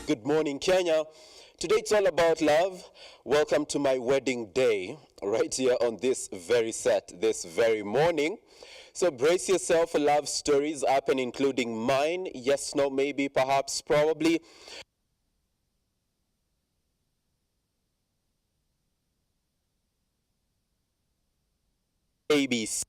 Good morning, Kenya. Today it's all about love. Welcome to my wedding day, right here on this very set, this very morning. So brace yourself for love stories happen, including mine. Yes, no, maybe, perhaps, probably. KBC.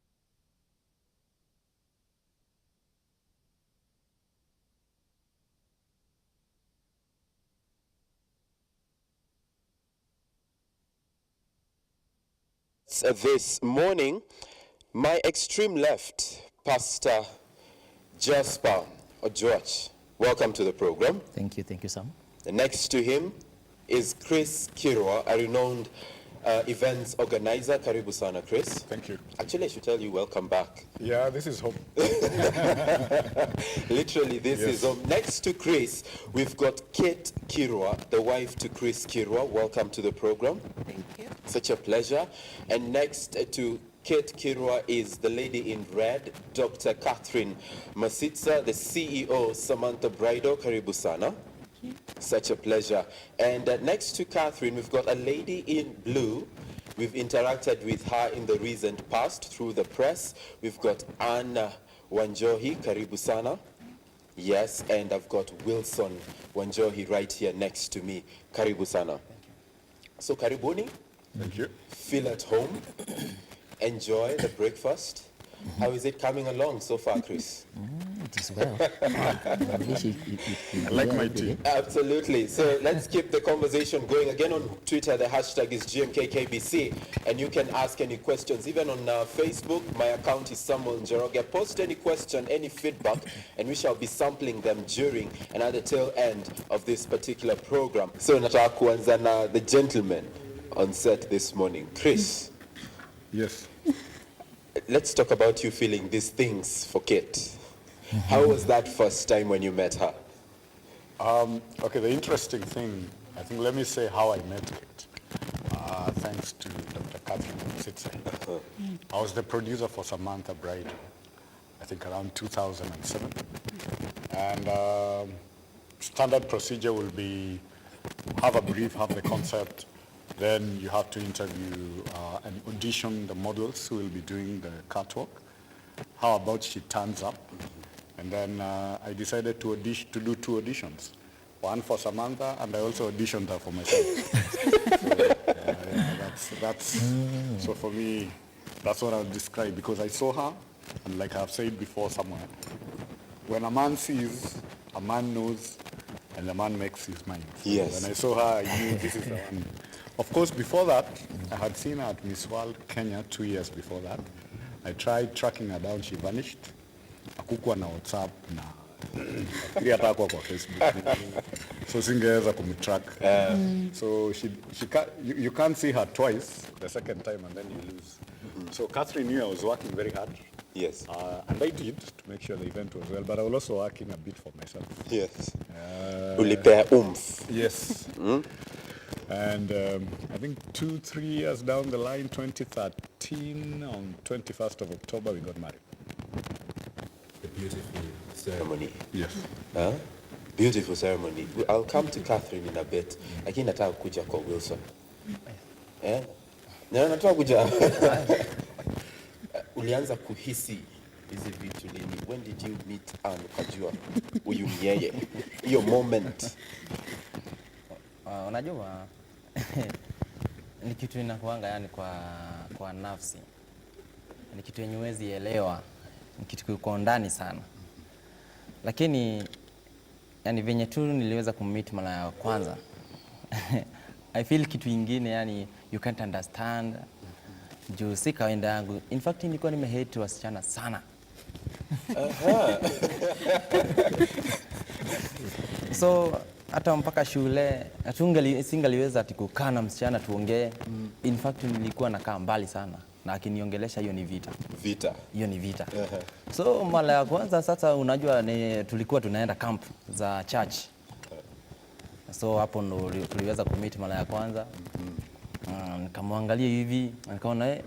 This morning, my extreme left, Pastor Jasper Okwach. Welcome to the program. Thank you, Sam. Next to him is Chris Kirwa, a renowned events organizer. Karibu sana, Chris. Thank you. Actually, I should tell you, welcome back. Yeah, this is home. Literally, this is home. Next to Chris, we've got Kate Kirwa, the wife to Chris Kirwa. Welcome to the program. Thank you. Such a pleasure. And next to Kate Kirwa is the lady in red, Dr. Catherine Masistza, the CEO, Samantha Bridal. Karibu sana. Such a pleasure. And next to Catherine, we've got a lady in blue. We've interacted with her in the recent past through the press. We've got Anna Wanjohi, Karibu sana. Yes, and I've got Wilson Wanjohi right here next to me. Karibu sana. So karibuni. Thank you. Feel at home. Enjoy the breakfast. How is it coming along so far, Chris? It is well. I like my tea. Absolutely. So let's keep the conversation going. Again, on Twitter, the hashtag is GMKKBC, and you can ask any questions. Even on Facebook, my account is Samuel Njoroge. Post any question, any feedback, and we shall be sampling them during and at the tail end of this particular program. So nataka kuanza na the gentleman on set this morning. Chris. Yes. Let's talk about you feeling these things for Kate. How was that first time when you met her? Okay, the interesting thing, I think, let me say how I met it. Thanks to Dr. Catherine Masistza. I was the producer for Samantha Bridal, I think around 2007. And standard procedure will be have a brief, have the concept, then you have to interview and audition the models who will be doing the catwalk. How about she turns up? And then I decided to do 2 auditions. One for Samantha, and I also auditioned her for myself. So for me, that's what I would describe, because I saw her, and like I've said before somewhere, when a man sees, a man knows, and the man makes his mind. Yes. When I saw her, I knew this is the one. Of course, before that, I had seen her at Miss World Kenya 2 years before that. I tried tracking her down, she vanished. Hakukuwa na WhatsApp na pia hata kwa Facebook. So singeweza kumtrack. So you can't see her twice, the second time, and then you lose. So Catherine knew I was working very hard. Yes. And I did to make sure the event was well, but I was also working a bit for myself. Yes. Ulipea oomph. Yes. And I think 2-3 years down the line, 2013, on 21st of October, we got married. A beautiful ceremony. Yes. Huh? Beautiful ceremony. I'll come to Catherine in a bit. Lakini nataka kuja kwa Wilson. Nataka kuja. Ulianza kuhisi hizi vitu lini? When did you meet and ukajua huyu ni yeye? Hiyo moment. Unajua ni kitu inakuanga yani kwa nafsi. Ni kitu yenye huwezi elewa. Ni kitu kiko ndani sana. Lakini yani venye tu niliweza kummeet mara ya kwanza. I feel kitu ingine yani you can't understand. Juu si kawaida yangu. In fact nilikuwa nimehate wasichana sana. So hata mpaka shule singaliweza ati kukaa na msichana tuongee. In fact nilikuwa nakaa mbali sana, na akiniongelesha hiyo ni vita. Hiyo ni vita. So mara ya kwanza sasa unajua tulikuwa tunaenda camp za church. So hapo ndo tuliweza kumeet mara ya kwanza. Nikamwangalia hivi, nikaona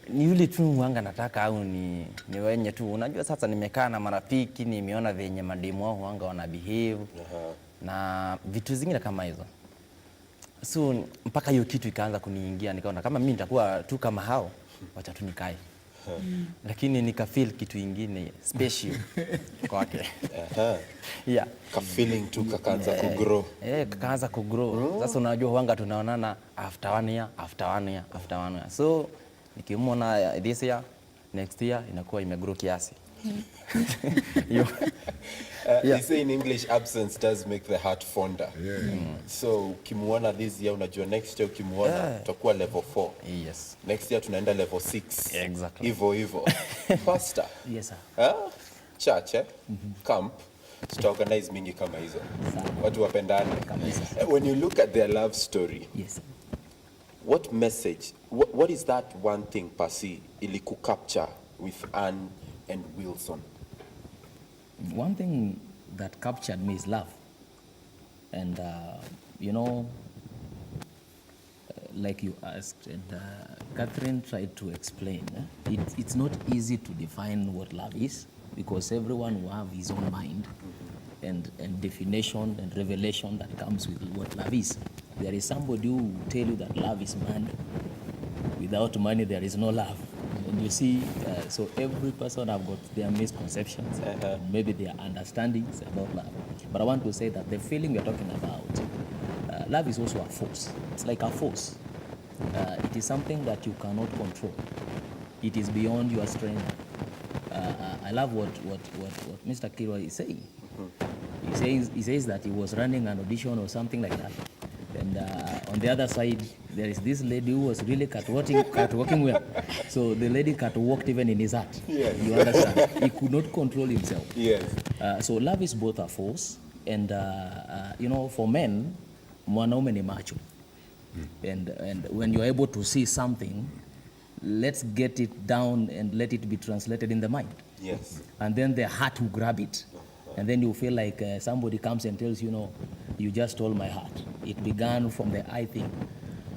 ni yule tu wanga nataka au ni wenye tu. Unajua sasa nimekaa na marafiki, nimeona venye mademu wao wanga wana behave. na vitu zingine kama hizo. So mpaka hiyo kitu ikaanza kuniingia, nikaona kama mimi nitakuwa tu kama hao, wacha tu nikae. Lakini nikafeel kitu ingine special kwake. Yeah. Ka feeling tu kakaanza kugrow. Kakaanza kugrow. Sasa unajua huanga tunaonana after 1 year, after 1 year, after 1 year. So nikimwona this year, next year inakuwa imegrow kiasi. They say in English, absence does make the heart fonder. So ukimwona this year, unajua next year ukimwona tutakuwa level 4. Yes. Next year tunaenda level 6. Exactly. Hivyo. Pastor. Yes, sir. Church, camp, tutaorganize mingi kama hizo. Watu wapendane. When you look at their love story, Yes. what message, what is that one thing, Pasi, iliku capture with Anne and Wilson? One thing that captured me is love. And, like you asked, and Catherine tried to explain, it's not easy to define what love is, because everyone will have his own mind and definition and revelation that comes with what love is. There is somebody who will tell you that love is money. Without money, there is no love. And you see, so every person have got their misconceptions, maybe their understandings about love. But I want to say that the feeling we're talking about, love is also a force. It's like a force. It is something that you cannot control. It is beyond your strength. I love what Mr. Kirwa is saying. He says that he was running an audition or something like that. And on the other side, there is this lady who was really catwalking well. So the lady catwalked even in his heart. Yes. You understand? He could not control himself. Yes. So love is both a force, and for men, mwanaume ni macho. And when you're able to see something, let's get it down and let it be translated in the mind. Yes. And then the heart will grab it. And then you feel like somebody comes and tells you, no, you just stole my heart. It began from the eye thing.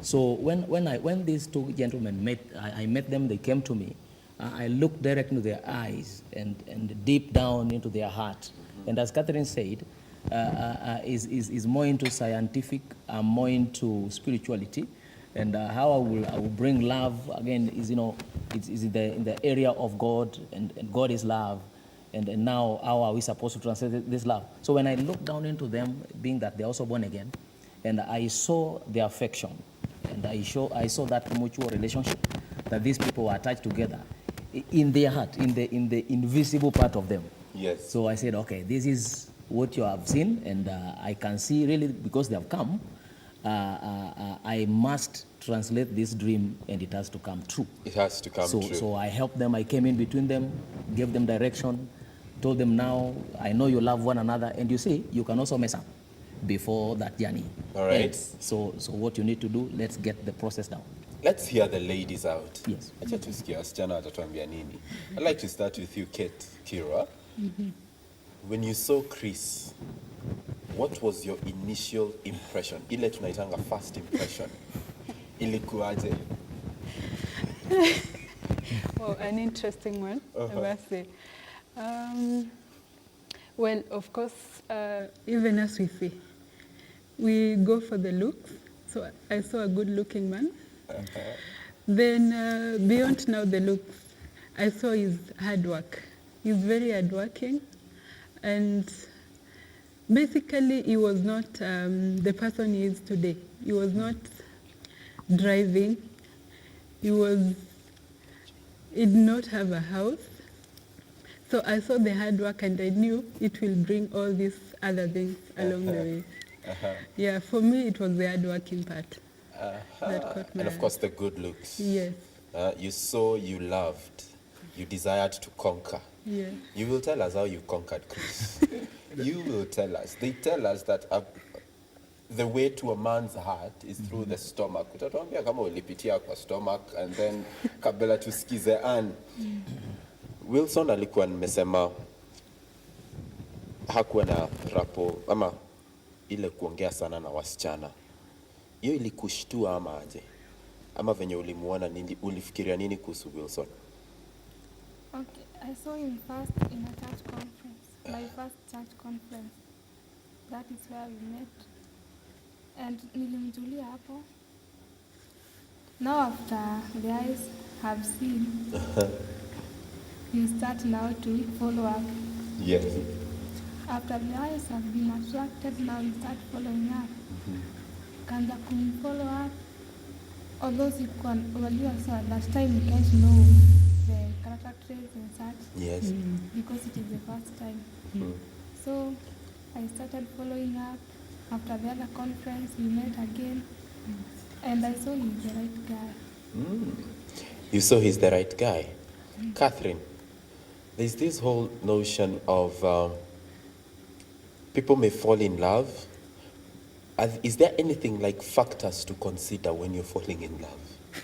So when these two gentlemen met, I met them, they came to me. I looked directly into their eyes and deep down into their heart. And as Catherine said, is more into scientific, more into spirituality. And how I will bring love, again, is in the area of God, and God is love. And now, how are we supposed to translate this love? So when I looked down into them, being that they're also born again, and I saw their affection, and I saw that mutual relationship, that these people were attached together in their heart, in the invisible part of them. Yes. So I said, okay, this is what you have seen, and I can see really, because they have come, I must translate this dream, and it has to come true. It has to come true. So I helped them, I came in between them, gave them direction, told them, now I know you love one another, and you see, you can also mess up before that journey. All right. ends. So what you need to do, let's get the process down. Let's hear the ladies out. Yes. Acha tusikie wasichana watatuambia nini. I'd like to start with you, Kate Kirwa. When you saw Chris, what was your initial impression? Ile tunaitanga first impression. Ilikuwaje? Oh, an interesting one, I must say. Well, of course, even as we see, we go for the looks. So I saw a good-looking man. Then beyond now the looks, I saw his hard work. He's very hardworking, and basically he was not the person he is today. He was not driving. He did not have a house. So I saw the hard work, and I knew it will bring all these other things along the way. Yeah, for me it was the hard working part that caught my And of eye. course the good looks. Yes, You saw, you loved, you desired to conquer. yes. You will tell us how you conquered Chris. You will tell us. They tell us that the way to a man's heart is through the stomach. Utatuambia kama ulipitia kwa stomach, and then kabla tusikize Anne. Wilson alikuwa nimesema hakuwa na rapo ama ile kuongea sana na wasichana. Hiyo ilikushtua ama aje? Ama venye ulimuona nini, ulifikiria nini kuhusu Wilson? Okay, I saw him first in a church conference, my first church conference. That is where we met. And nilimjulia hapo. Now after the eyes have seen, you start now to follow up. Yes. After the eyes have been attracted, now you start following up. Kaanza follow up. Although unajua so last time you can't know the character traits and such. Yes. Because it is the first time. So I started following up. After the other conference, we met again. And I saw he's the right guy. You saw he's the right guy. Catherine, there's this whole notion of people may fall in love. Is there anything like factors to consider when you're falling in love?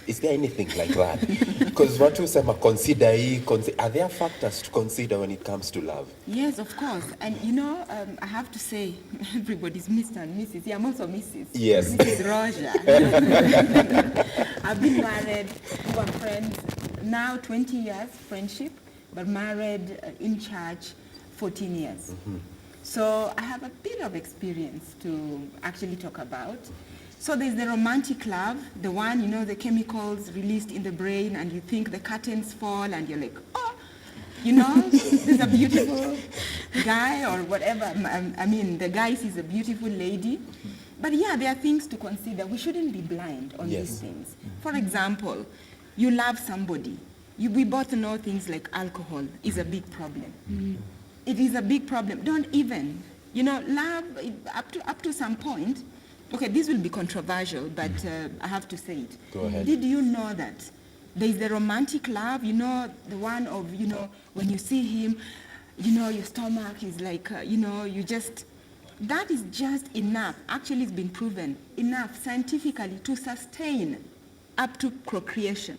Is there anything like that? Because what you say, are there factors to consider when it comes to love? Yes, of course. And you know, I have to say, everybody's Mr. and Mrs. Yeah, I'm also Mrs. Yes. Mrs. Roger. I've been married, we were friends, now 20 years friendship, but married in church 14 years. So I have a bit of experience to actually talk about. So there's the romantic love, the one, you know, the chemicals released in the brain and you think the curtains fall and you're like, oh, you know, there's a beautiful guy or whatever. I mean, the guy sees a beautiful lady. But yeah, there are things to consider. We shouldn't be blind on these things. For example, you love somebody. We both know things like alcohol is a big problem. It is a big problem. Don't even, you know, love up to some point. Okay, this will be controversial, but I have to say it. Go ahead. Did you know that there is the romantic love, you know, the one of, you know, when you see him, you know, your stomach is like, you know, you just, that is just enough. Actually, it's been proven enough scientifically to sustain up to procreation.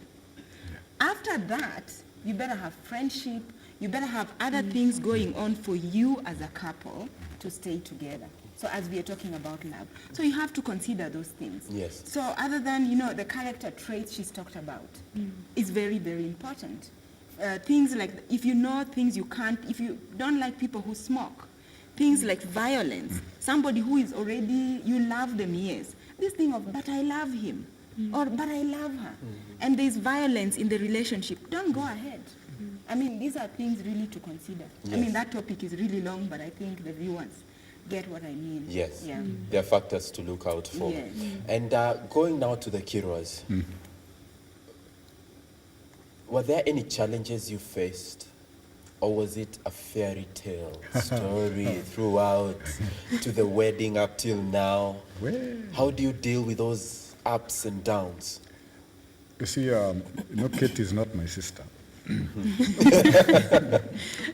After that, you better have friendship, you better have other things going on for you as a couple to stay together. So as we are talking about love. So you have to consider those things. Yes. So other than, you know, the character traits she's talked about is very, very important. Things like, if you know things you can't, if you don't like people who smoke, things like violence, somebody who is already, you love them, yes. This thing of, but I love him, or but I love her. And there's violence in the relationship, don't go ahead. I mean, these are things really to consider. Yes. I mean, that topic is really long, but I think the viewers get what I mean. Yes. Yeah. There are factors to look out for. Yes. And going now to the Kirwas, were there any challenges you faced? Or was it a fairy tale story throughout to the wedding up till now? Well, How do you deal with those ups and downs? you see, you know, Kate is not my sister.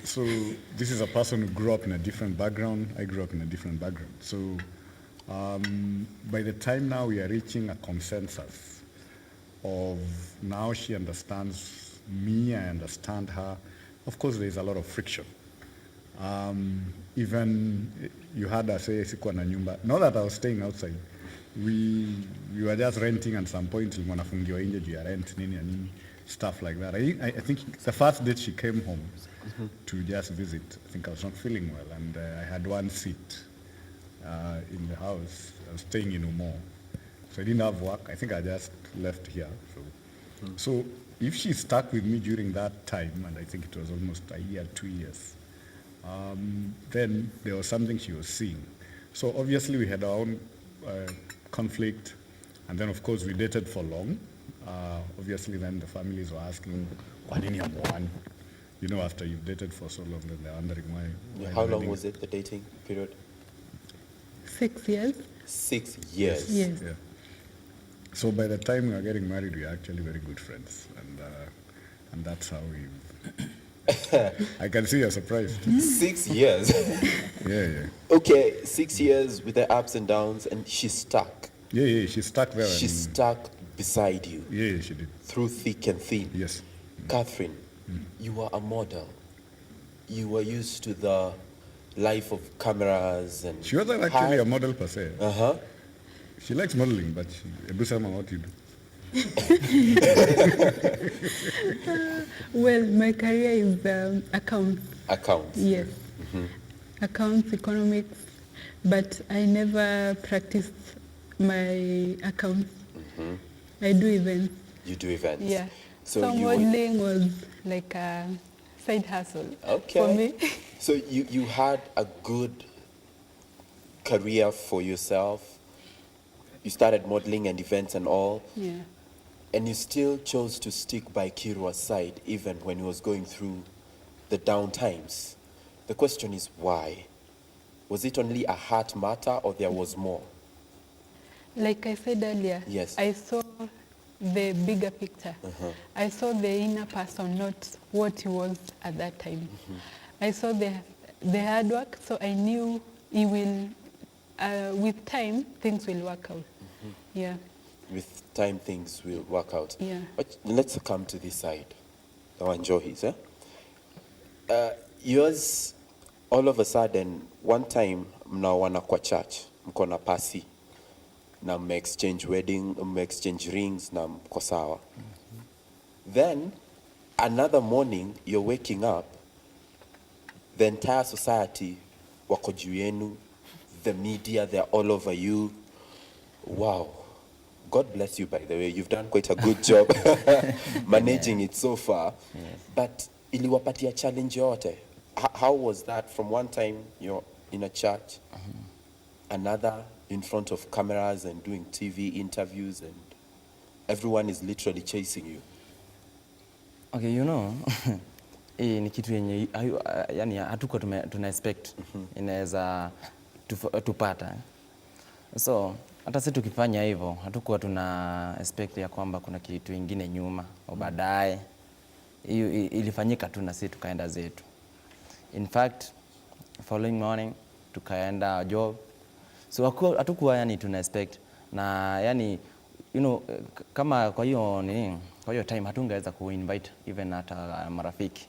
So this is a person who grew up in a different background. I grew up in a different background. So by the time now we are reaching a consensus of now she understands me, I understand her. Of course, there is a lot of friction. Even you had us say, sikuwa na nyumba. Not that I was staying outside. We were just renting at some point. Wanafungiwa nje juu ya rent, nini na nini. Stuff like that. I think the first date she came home to just visit, I think I was not feeling well, and I had one seat in the house. I was staying in Umo, so I didn't have work. I think I just left here. So if she stuck with me during that time, and I think it was almost a year, 2 years, then there was something she was seeing. So obviously we had our own conflict, and then of course we dated for long. Obviously then the families were asking, "Kwa nini hamuoani?" You know, after you've dated for so long, then they're wondering why How the long wedding- was it, the dating period? 6 years. 6 years. Yes. Yeah. So by the time we were getting married, we were actually very good friends, and that's how we. I can see you're surprised. 6 years. Yeah. Okay, 6 years with the ups and downs, and she's stuck. Yeah, she stuck there. She's stuck beside you Yeah, she did. through thick and thin. Yes. Catherine, you were a model. You were used to the life of cameras and. She wasn't actually a model per se. Uh-huh. She likes modeling, but do some what you do. Well, my career is accounts. Accounts. Yes. Accounts, economics. but I never practiced my accounts. I do events. You do events? Yeah. So So you modeling was like a side hustle Okay. for me. So you had a good career for yourself. You started modeling and events and all. Yeah. And you still chose to stick by Kirwa's side even when he was going through the down times. The question is why? Was it only a heart matter or there was more? Like I said earlier, Yes. I saw the bigger picture. I saw the inner person, not what he was at that time. I saw the hard work, so I knew he will, with time, things will work out. Yeah. With time, things will work out. Yeah. But let's come to this side. The one Johi's, yours, all of a sudden, one time, mnaoana kwa church, mko na pasi, na exchange wedding, exchange rings, na mko sawa. Then, another morning, you're waking up, the entire society, wako juu yenu, the media, they're all over you. Wow. God bless you, by the way. You've done quite a good job managing it so far. Yes. But iliwapatia challenge yote. How was that from one time you're in a church, another in front of cameras and doing TV interviews and everyone is literally chasing you? Okay, you know, hii ni kitu yenye yani hatuko tuna expect inaweza tupata. So hata sisi tukifanya hivyo hatukuwa tuna expect ya kwamba kuna kitu ingine nyuma au baadaye. Ilifanyika tu na sisi tukaenda zetu. In fact, following morning tukaenda job. So hatukuwa yani tuna expect na yani you know kama kwa hiyo time hatungeweza kuinvite even hata marafiki.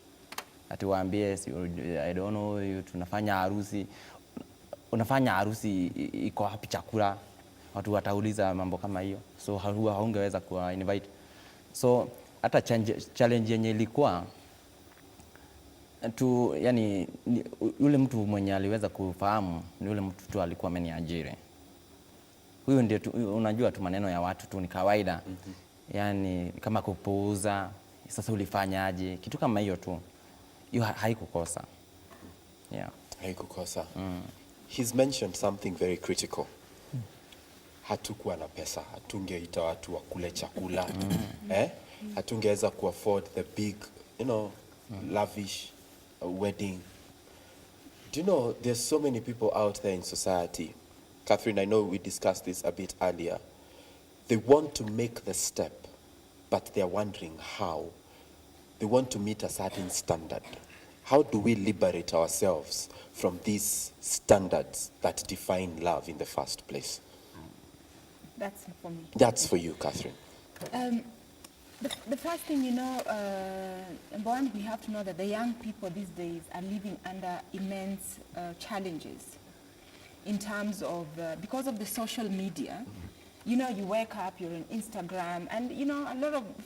Atuwaambie I don't know tunafanya harusi. Unafanya harusi iko wapi chakula? Watu watauliza mambo kama hiyo. So haungeweza kuwa invite. So hata challenge yenye ilikuwa tu yani yule mtu mwenye aliweza kufahamu ni yule mtu tu alikuwa ameniajiri. Huyo ndio unajua tu maneno ya watu tu ni kawaida. Yani kama kupuuza, sasa ulifanyaje? Kitu kama hiyo tu. Hiyo haikukosa. Yeah. Haikukosa. He's mentioned something very critical. Hatukuwa na pesa, hatungeita watu wakule chakula. Hatungeweza kuafford the big, lavish wedding. Do you know, there's so many people out there in society. Catherine, I know we discussed this a bit earlier. They want to make the step, but they're wondering how. They want to meet a certain standard. How do we liberate ourselves from these standards that define love in the first place? That's for me. That's for you, Catherine. The first thing, number one, we have to know that the young people these days are living under immense challenges in terms of, because of the social media. You wake up, you're on Instagram, and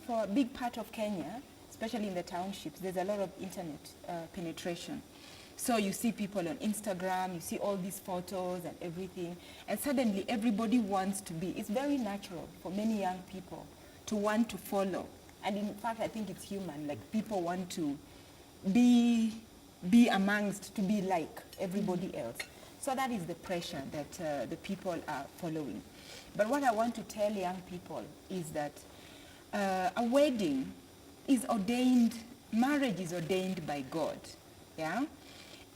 for a big part of Kenya, especially in the townships, there's a lot of internet penetration. So you see people on Instagram, you see all these photos and everything, and suddenly everybody wants to be. It's very natural for many young people to want to follow. And in fact, I think it's human, like people want to be amongst, to be like everybody else. So that is the pressure that the people are following. But what I want to tell young people is that a wedding is ordained, marriage is ordained by God, yeah?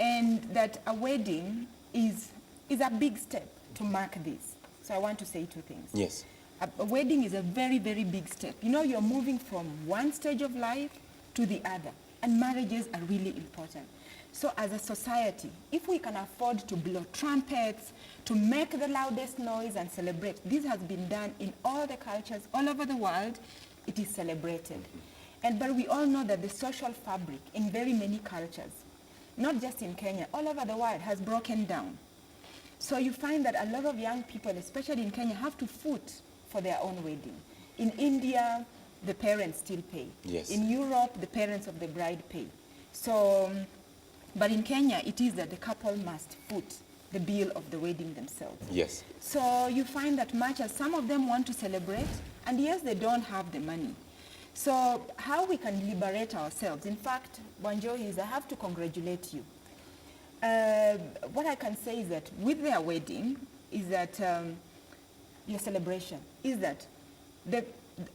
And that a wedding is a big step to mark this. So I want to say two things. Yes. A wedding is a very, very big step. You're moving from one stage of life to the other, and marriages are really important. So as a society, if we can afford to blow trumpets, to make the loudest noise and celebrate, this has been done in all the cultures all over the world, it is celebrated. But we all know that the social fabric in very many cultures, not just in Kenya, all over the world has broken down. So you find that a lot of young people, especially in Kenya, have to foot for their own wedding. In India, the parents still pay. Yes. In Europe, the parents of the bride pay. So, but in Kenya, it is that the couple must foot the bill of the wedding themselves. Yes. So you find that much as some of them want to celebrate, and yes, they don't have the money. So how we can liberate ourselves? In fact, Wanjo, I have to congratulate you. What I can say is that with their wedding, is that your celebration, is that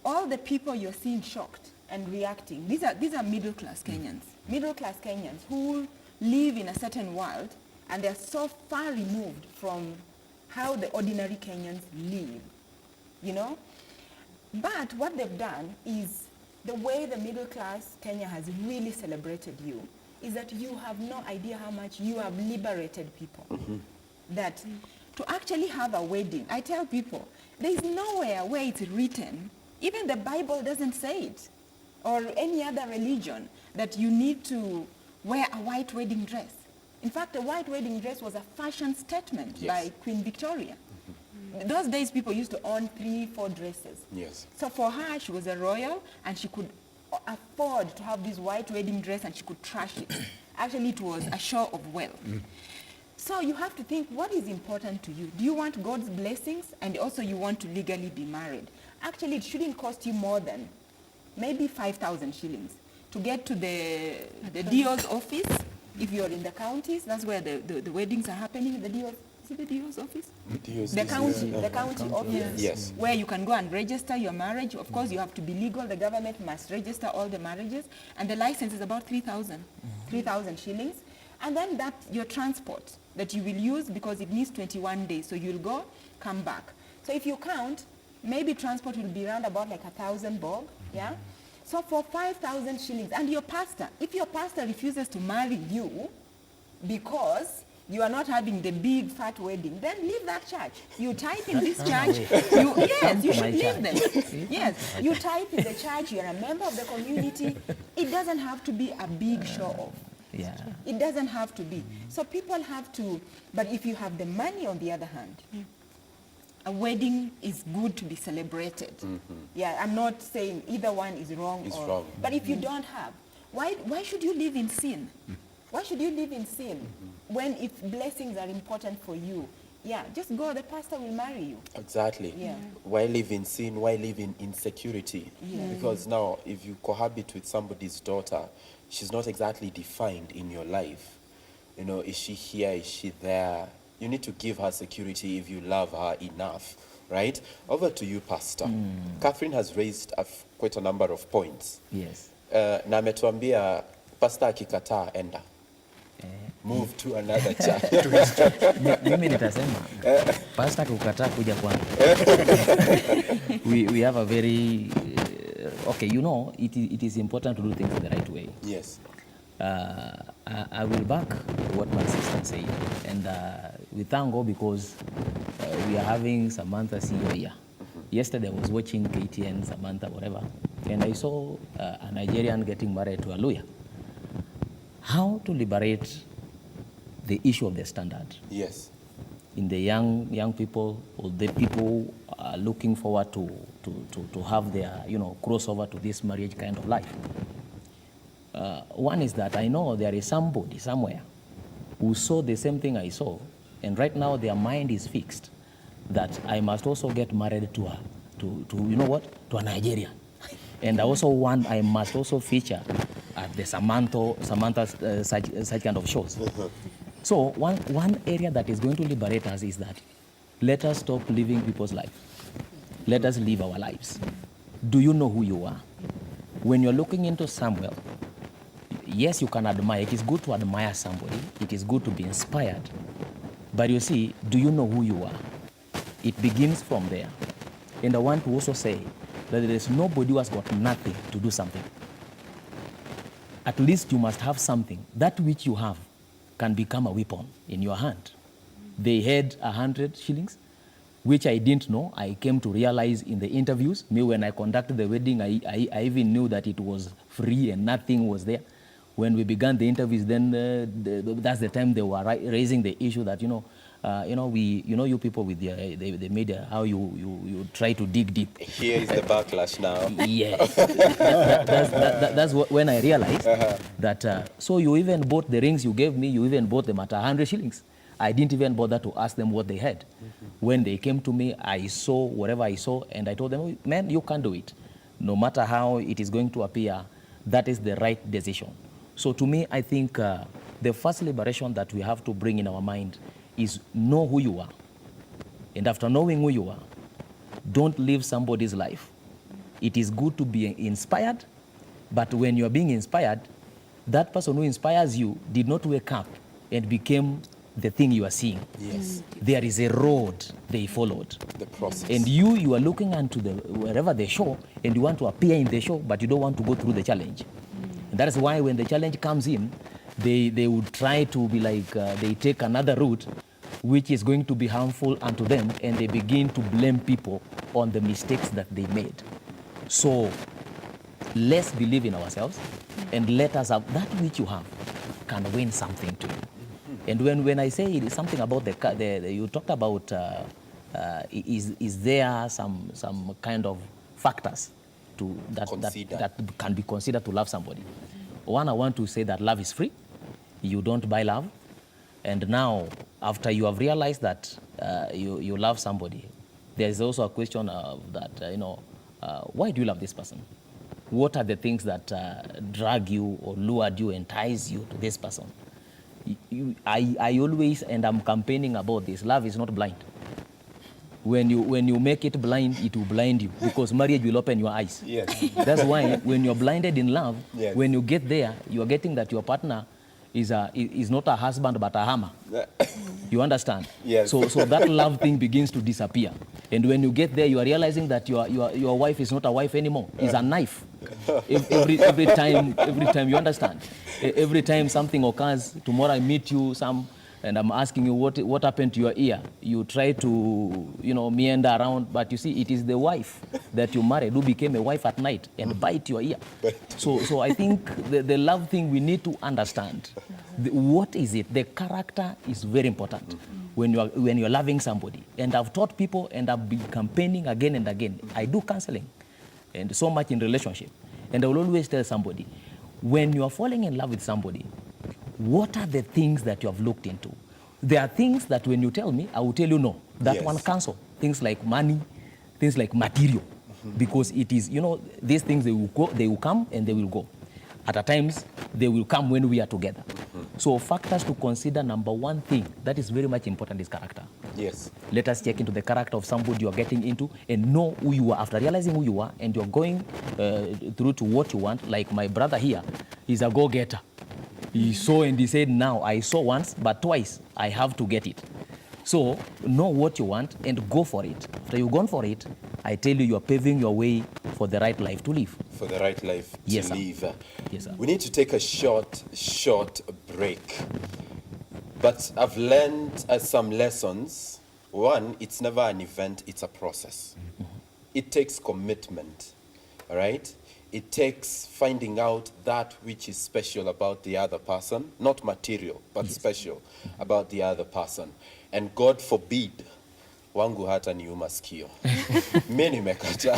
all the people you're seeing shocked and reacting, these are middle-class Kenyans. Middle-class Kenyans who live in a certain world, and they're so far removed from how the ordinary Kenyans live, you know? But what they've done is, the way the middle class Kenya has really celebrated you is that you have no idea how much you have liberated people. That to actually have a wedding, I tell people, there is nowhere where it's written, even the Bible doesn't say it, or any other religion, that you need to wear a white wedding dress. In fact, a white wedding dress was a fashion statement by Queen Victoria. Those days, people used to own 3-4 dresses. Yes. So for her, she was a royal, and she could afford to have this white wedding dress, and she could trash it. Actually, it was a show of wealth. So you have to think, what is important to you? Do you want God's blessings, and also you want to legally be married? Actually, it shouldn't cost you more than maybe 5,000 shillings to get to the DO's office. If you're in the counties, that's where the weddings are happening, the DO's. Is it the DO's office? The county office, Yes. where you can go and register your marriage. Of course, you have to be legal. The government must register all the marriages. And the license is about 3,000 shillings. And then that's your transport that you will use, because it needs 21 days. So you'll go, come back. So if you count, maybe transport will be around about like 1,000 bob, yeah? So for 5,000 shillings, and your pastor, if your pastor refuses to marry you because you are not having the big fat wedding, then leave that church. You type in this church, you should leave them. Yes, you type in the church, you're a member of the community. It doesn't have to be a big show off. Yeah. It doesn't have to be. So people have to, but if you have the money on the other hand, a wedding is good to be celebrated. Yeah, I'm not saying either one is wrong. It's wrong. But if you don't have, why should you live in sin? Why should you live in sin when if blessings are important for you? Yeah, just go, the pastor will marry you. Exactly. Yeah. Why live in sin? Why live in insecurity? Because now, if you cohabit with somebody's daughter, she's not exactly defined in your life. You know, is she here? Is she there? You need to give her security if you love her enough, right? Over to you, Pastor. Catherine has raised quite a number of points. Yes. Na ametuambia Pastor akikataa enda. Move to another church. Mimi nitasema pastor kukataa kuja kwangu. We have a very okay, you know, it is important to do things the right way. Yes. I will back what my sister said, and we thank God because we are having Samantha CEO here. Yesterday I was watching KTN, Samantha, whatever, and I saw a Nigerian getting married to a lawyer. How to liberate the issue of the standard? Yes. In the young people, or the people are looking forward to have their, you know, crossover to this marriage kind of life. One is that I know there is somebody somewhere who saw the same thing I saw, and right now their mind is fixed that I must also get married to you know what, to a Nigerian. And I also want, I must also feature at the Samantha's such kind of shows. So one area that is going to liberate us is that let us stop living people's lives. Let us live our lives. Do you know who you are? When you're looking into Samuel, yes, you can admire. It is good to admire somebody. It is good to be inspired. But you see, do you know who you are? It begins from there. And I want to also say that there is nobody who has got nothing to do something. At least you must have something. That which you have can become a weapon in your hand. They had 100 shillings, which I didn't know. I came to realize in the interviews. Me, when I conducted the wedding, I even knew that it was free and nothing was there. When we began the interviews, then that's the time they were raising the issue that, you people with the media, how you try to dig deep. Here is the backlash now. Yes. That's when I realized that, so you even bought the rings you gave me, you even bought them at 100 shillings. I didn't even bother to ask them what they had. When they came to me, I saw whatever I saw, and I told them, man, you can't do it. No matter how it is going to appear, that is the right decision. So to me, I think the first liberation that we have to bring in our mind is know who you are. And after knowing who you are, don't live somebody's life. It is good to be inspired, but when you are being inspired, that person who inspires you did not wake up and became the thing you are seeing. Yes. There is a road they followed. The process. And you are looking onto wherever they show, and you want to appear in the show, but you don't want to go through the challenge. And that is why when the challenge comes in, they would try to be like, they take another route, which is going to be harmful unto them, and they begin to blame people on the mistakes that they made. So let's believe in ourselves, and let us have that which you have can win something to you. And when I say it is something about you talked about, is there some kind of factors that can be considered to love somebody? One, I want to say that love is free. You don't buy love. And now, after you have realized that you love somebody, there is also a question of that, why do you love this person? What are the things that drag you or lured you, entice you to this person? I always, and I'm campaigning about this, love is not blind. When you make it blind, it will blind you, because marriage will open your eyes. Yes. That's why when you're blinded in love, yes, when you get there, you are getting that your partner is not a husband but a hammer. You understand? Yes. So that love thing begins to disappear. And when you get there, you are realizing that your wife is not a wife anymore. It's a knife. Every time, you understand? Every time something occurs, tomorrow I meet you, and I'm asking you what happened to your ear. You try to, meander around, but you see, it is the wife that you married who became a wife at night and bite your ear. So I think the love thing we need to understand. What is it? The character is very important when you're loving somebody. And I've taught people, and I've been campaigning again and again. I do counseling, and so much in relationship. And I will always tell somebody, when you are falling in love with somebody, what are the things that you have looked into? There are things that when you tell me, I will tell you no. That yes, one cancel. Things like money, things like material. Because it is, these things, they will come and they will go. At times, they will come when we are together. So factors to consider, number one thing, that is very much important, is character. Yes. Let us check into the character of somebody you are getting into and know who you are. After realizing who you are and you're going through to what you want, like my brother here, he's a go-getter. He saw and he said, now I saw once, but twice, I have to get it. So know what you want and go for it. After you've gone for it, I tell you, you're paving your way for the right life to live. For the right life Yes, to sir. live. Yes, sir. We need to take a short break. But I've learned some lessons. One, it's never an event, it's a process. It takes commitment, all right? It takes finding out that which is special about the other person, not material, but special about the other person. And God forbid, wangu hata niuma sikio. Mimi nimekataa.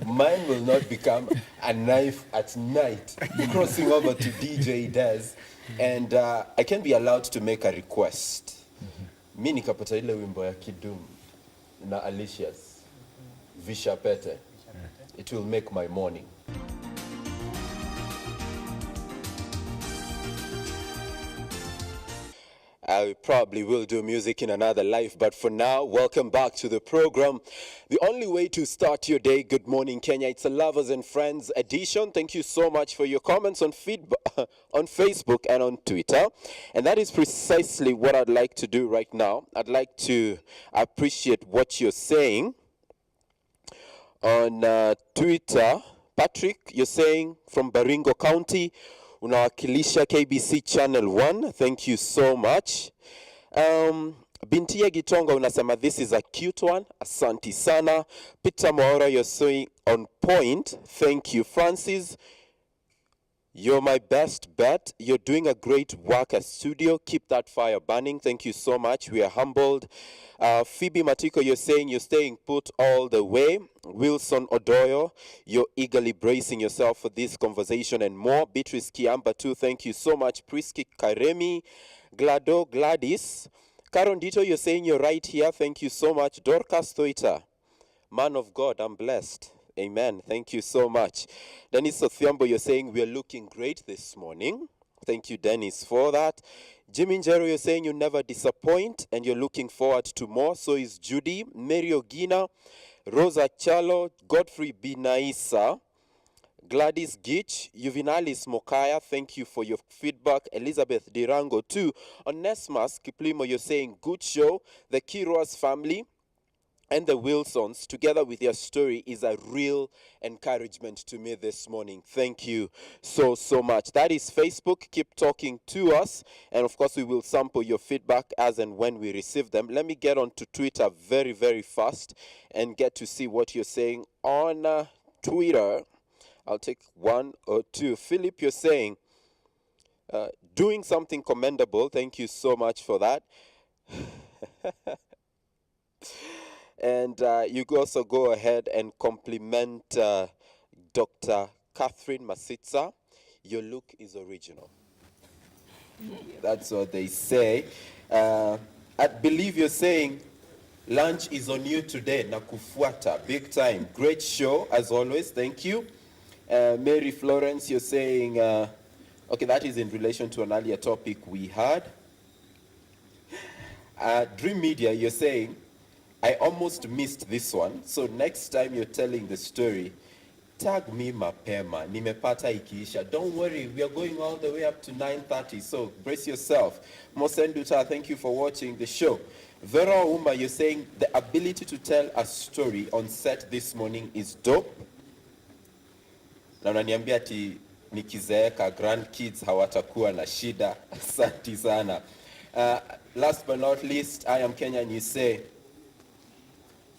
Mine will not become a knife at night, crossing over to DJ Des. And I can be allowed to make a request. Mimi nikapata ile wimbo ya Kidum na Alicia's Visha Pete. It will make my morning. I probably will do music in another life, but for now, welcome back to the program. The only way to start your day, Good Morning Kenya. It's a Lovers and Friends edition. Thank you so much for your comments on feedback on Facebook and on Twitter. And that is precisely what I'd like to do right now. I'd like to appreciate what you're saying. On Twitter, Patrick, you're saying from Baringo County, unawakilisha KBC Channel 1. Thank you so much. Bintia Gitonga unasema this is a cute one. Asante sana. Peter Maura, you're saying on point. Thank you. Francis, You're my best bet. You're doing a great work at studio. Keep that fire burning. Thank you so much. We are humbled. Phoebe Matiko, you're saying you're staying put all the way. Wilson Odoyo, you're eagerly bracing yourself for this conversation and more. Beatrice Kiamba too, thank you so much. Priski Karemi, Gladys. Karondito, you're saying you're right here. Thank you so much. Dorcas Thoita, man of God, I'm blessed. Amen. Thank you so much. Dennis Othiambo, you're saying we're looking great this morning. Thank you, Dennis, for that. Jimmy Njero, you're saying you never disappoint and you're looking forward to more. So is Judy, Mary Ogina, Rosa Chalo, Godfrey Binaisa, Gladys Gitch, Juvinalis Mokaya, thank you for your feedback. Elizabeth Dirango too. Onesmus Kiplimo, you're saying good show. The Kirwas family and the Wilsons, together with your story, is a real encouragement to me this morning. Thank you so much. That is Facebook. Keep talking to us. And of course, we will sample your feedback as and when we receive them. Let me get on to Twitter very, very fast and get to see what you're saying on Twitter. I'll take one or two. Philip, you're saying, doing something commendable. Thank you so much for that. And you also go ahead and compliment Dr. Catherine Masistza. Your look is original. That's what they say. I believe you're saying lunch is on you today. Nakufuata, big time. Great show, as always. Thank you. Mary Florence, you're saying, okay, that is in relation to an earlier topic we had. Dream Media, you're saying, I almost missed this one. So next time you're telling the story, tag me mapema, nimepata ikiisha. Don't worry, we are going all the way up to 9:30, so brace yourself. Mosenduta, thank you for watching the show. Vera Uma, you're saying the ability to tell a story on set this morning is dope. Na unaniambia ati nikizeeka grandkids hawatakuwa na shida. Asante sana. Last but not least, I am Kenyan, you say,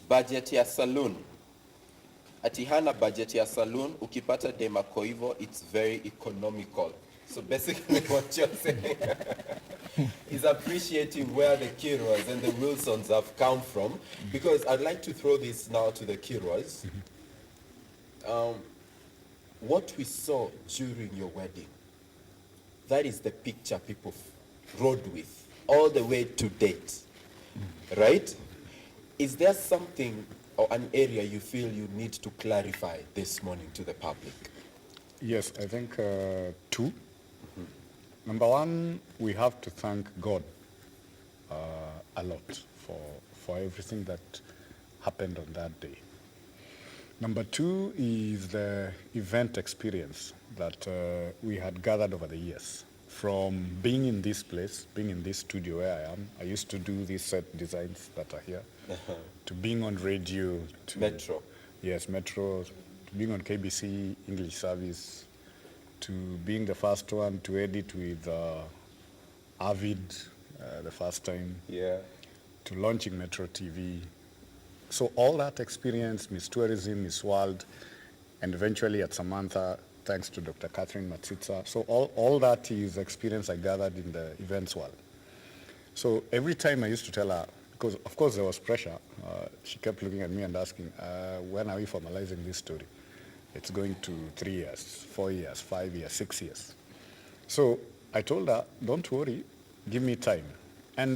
budget ya saloon. Ati hana budget ya saloon, ukipata dema kwa hivyo, it's very economical. So basically what you're saying is appreciating where the Kirwas and the Wilsons have come from. Because I'd like to throw this now to the Kirwas. What we saw during your wedding, that is the picture people rode with all the way to date, right? Is there something or an area you feel you need to clarify this morning to the public? Yes, I think two. Number one, we have to thank God a lot for everything that happened on that day. Number two is the event experience that we had gathered over the years. From being in this place, being in this studio where I am, I used to do these set designs that are here, to being on radio. To Metro. Yes, Metro, to being on KBC English service, to being the first one to edit with Avid the first time, Yeah. to launching Metro TV. So all that experience, Miss Tourism, Miss World, and eventually at Samantha, thanks to Dr. Catherine Masistza. So all that is experience I gathered in the events world. So every time I used to tell her, because of course there was pressure, she kept looking at me and asking, when are we formalizing this story? It's going to 3 years, 4 years, 5 years, 6 years. So I told her, don't worry, give me time. And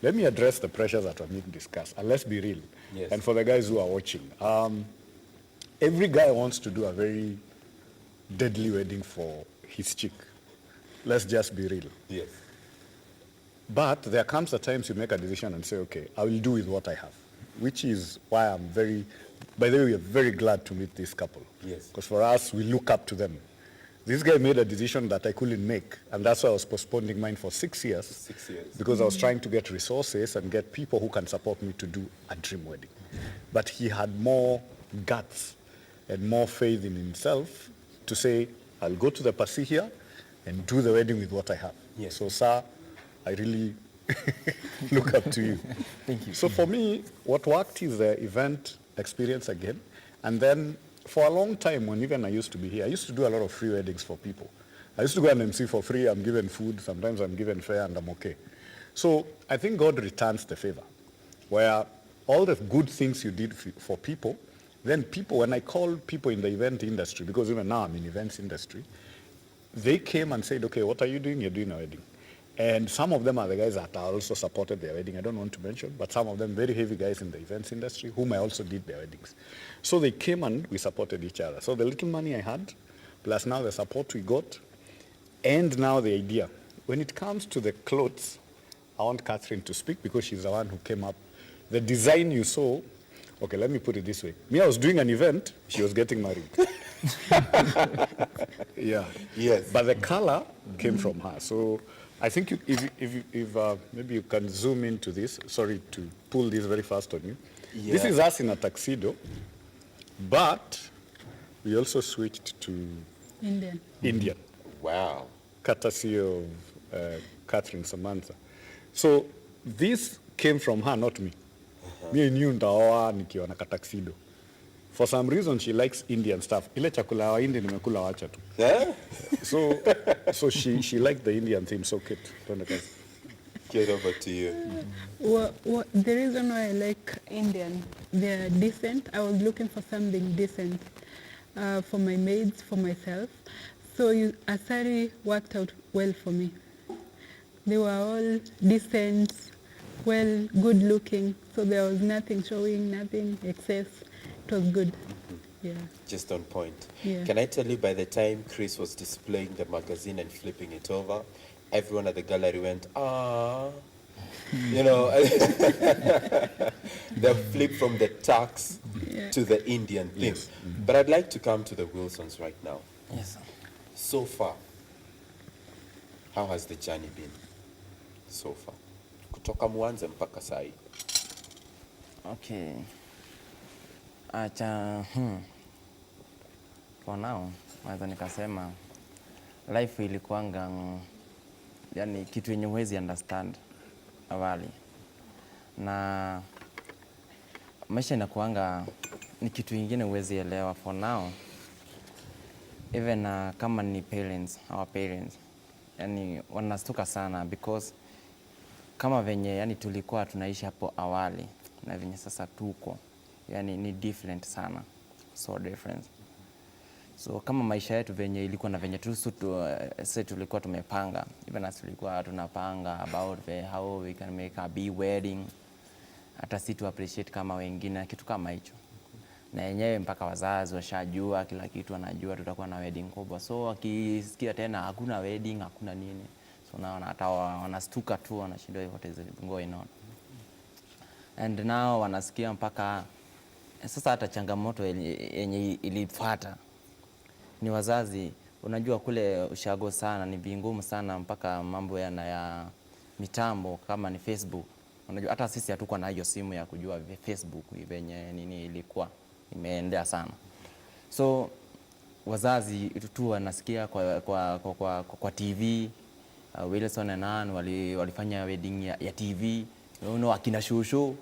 let me address the pressures that were being discussed, and let's be real. Yes. And for the guys who are watching, every guy wants to do a very deadly wedding for his chick. Let's just be real. Yes. But there comes a time you make a decision and say, okay, I will do with what I have, which is why I'm very, by the way, we are very glad to meet this couple. Yes. Because for us, we look up to them. This guy made a decision that I couldn't make, and that's why I was postponing mine for 6 years. 6 years. Because I was trying to get resources and get people who can support me to do a dream wedding. But he had more guts and more faith in himself to say, I'll go to the Pasi here and do the wedding with what I have. Yes. So, sir, I really look up to you. Thank you. So for me, what worked is the event experience again. And then for a long time, when even I used to be here, I used to do a lot of free weddings for people. I used to go and MC for free. I'm given food. Sometimes I'm given fare and I'm okay. So I think God returns the favor, where all the good things you did for people, then people, when I call people in the event industry, because even now I'm in events industry, they came and said, okay, what are you doing? You're doing a wedding. And some of them are the guys that I also supported their wedding. I don't want to mention, but some of them very heavy guys in the events industry whom I also did their weddings. So they came and we supported each other. So the little money I had, plus now the support we got, and now the idea. When it comes to the clothes, I want Catherine to speak because she's the one who came up. The design you saw, okay, let me put it this way. Me, I was doing an event, she was getting married. Yeah. Yes. But the color came from her. So I think if maybe you can zoom into this. Sorry to pull this very fast on you. Yeah. This is us in a tuxedo, but we also switched to Indian. Wow. Courtesy of Catherine Samantha. So this came from her, not me. Me knew ndaoa nikiwa na tuxedo. For some reason she likes Indian stuff. Ile chakula wa Indian nimekula wacha tu. So she liked the Indian theme. So Kate, get over to you. The reason why I like Indian, they're decent. I was looking for something decent for my maids, for myself. So Asari worked out well for me. They were all decent, well, good looking. So there was nothing showing, nothing excess. It was good. Yeah. Just on point. Yeah. Can I tell you, by the time Chris was displaying the magazine and flipping it over, everyone at the gallery went, ah. You know, the flip from the tux to the Indian thing. Yes. But I'd like to come to the Wilsons right now. Yes, sir. So far, how has the journey been so far? Kutoka mwanzo mpaka sai. Okay. For now, naweza nikasema life ilikuanga yani kitu yenye huwezi understand awali. Na maisha inakuanga ni kitu ingine huwezi elewa for now. Even kama ni our parents, yani wanastuka sana because kama venye yani tulikuwa tunaishi hapo awali na venye sasa tuko, yani ni different sana, so different. So kama maisha yetu venye ilikuwa na venye sasa tulikuwa tumepanga, even as tulikuwa tunapanga about how we can make a big wedding, hata si to appreciate kama wengine, kitu kama hicho. Na yenyewe mpaka wazazi washajua kila kitu, wanajua tutakuwa na wedding kubwa. So wakisikia tena hakuna wedding, hakuna nini, so naona hata wanastuka tu, wanashindwa what is going on. And now wanasikia mpaka sasa hata changamoto yenye ilifuata ni wazazi. Unajua kule ushago sana ni vingumu sana, mpaka mambo ya mitambo kama ni Facebook. Unajua hata sisi hatukuwa na hiyo simu ya kujua Facebook venye nini ilikuwa imeendea sana. So wazazi tu wanasikia kwa TV, Wilson and Ann walifanya wedding ya TV, akina shushu.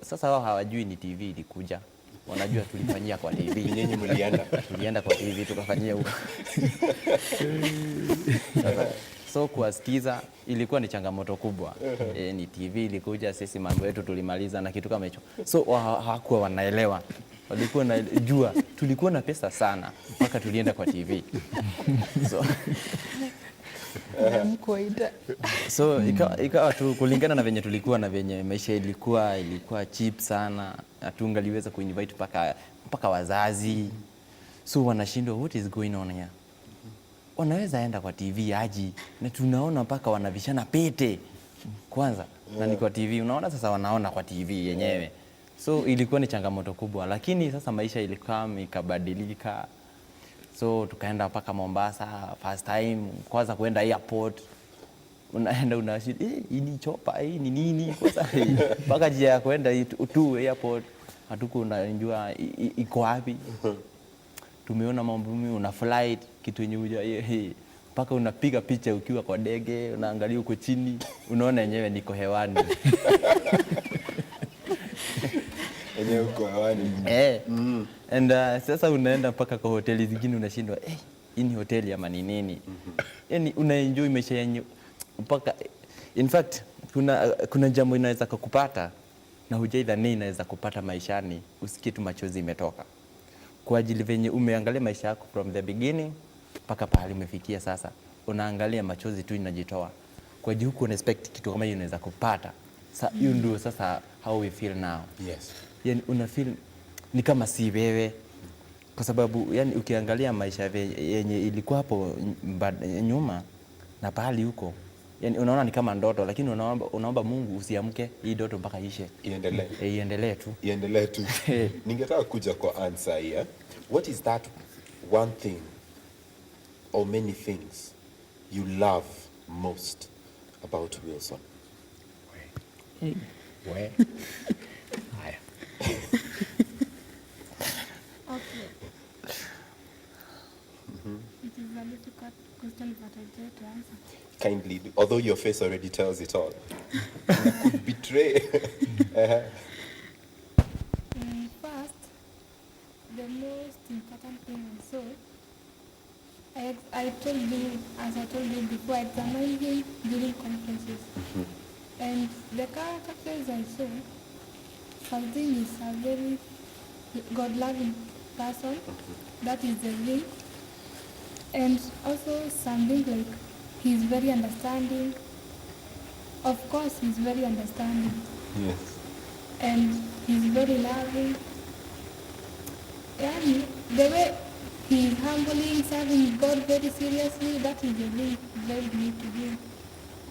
Sasa wao hawajui ni TV ilikuja. Wanajua tulifanyia kwa TV. Nyinyi mlienda. Tulienda kwa TV tukafanyia huko. So kuwasikiza ilikuwa ni changamoto kubwa. Ni TV ilikuja, sisi mambo yetu tulimaliza na kitu kama hicho. So hawakuwa wanaelewa. Walikuwa wanajua tulikuwa na pesa sana mpaka tulienda kwa TV. So ikawa tu kulingana na venye tulikuwa na venye maisha ilikuwa cheap sana. Hatungaliweza kuinvite mpaka wazazi. So wanashindwa what is going on here. Wanaweza enda kwa TV aji na tunaona mpaka wanavishana pete kwanza na ni kwa TV, unaona sasa wanaona kwa TV yenyewe. So ilikuwa ni changamoto kubwa, lakini sasa maisha ikabadilika. So tukaenda mpaka Mombasa first time, kwanza kuenda airport. Unaenda unashida, hii ni chopa, hii ni nini? Kwanza mpaka njia ya kuenda tu airport hatuko unajua iko wapi. Tumeona mambo mingi, una flight kitu yenye mpaka unapiga picha ukiwa kwa ndege, unaangalia uko chini, unaona yenyewe niko hewani. yenyewe uko hewani. And sasa unaenda mpaka kwa hoteli zingine unashindwa hii ni hoteli ama ni nini? Yani unaenjoy maisha yenyewe mpaka in fact kuna jambo inaweza kukupata na hujaidhani inaweza kupata maishani, usikie tu machozi imetoka. Kwa ajili venye umeangalia maisha yako from the beginning mpaka pahali umefikia sasa, unaangalia machozi tu inajitoa. Kwa ajili huku unexpect kitu kama hiyo inaweza kupata. Sasa hiyo ndio sasa how we feel now. Yes. Yani una feel ni kama si wewe. Kwa sababu yani ukiangalia maisha yenye ilikuwa hapo nyuma na pahali huko, yani unaona ni kama ndoto, lakini unaomba Mungu usiamke hii ndoto mpaka ishe. Iendelee tu. Iendelee tu. Ningetaka kuja kwa answer here. What is that one thing or many things you love most about Wilson? Where? Haya. Okay. It is a difficult question, but I try to answer. Kindly, although your face already tells it all. You could betray. First, the most important thing I saw, I told you, as I told you before, I examined him during conferences. And the characters I saw, first thing is a very God-loving person. That is the thing. And also something like he's very understanding. Of course, he's very understanding. Yes. And he's very loving. And the way he's humbling, serving God very seriously, that is the thing very neat to him.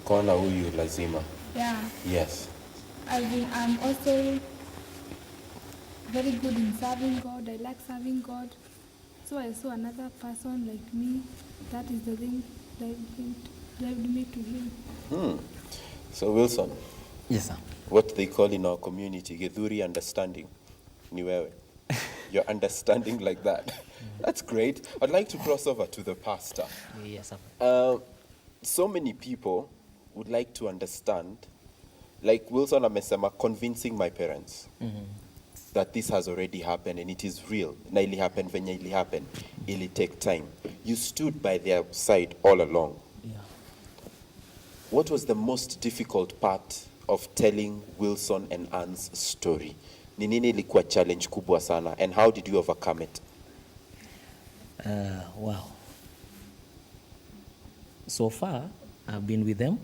Kona huyu lazima. Yeah. Yes. I'm also very good in serving God. I like serving God. So I saw another person like me. That is the thing that led me to him. So Wilson. Yes, sir. What they call in our community, Githuri understanding. Ni wewe. You're understanding like that. That's great. I'd like to cross over to the pastor. Yes, sir. So many people would like to understand, like Wilson amesema, convincing my parents that this has already happened and it is real. Na ili happen venye ili happen. Ili take time. You stood by their side all along. Yeah. What was the most difficult part of telling Wilson and Anne's story? Ni nini ilikuwa challenge kubwa sana and how did you overcome it? Wow. So far, I've been with them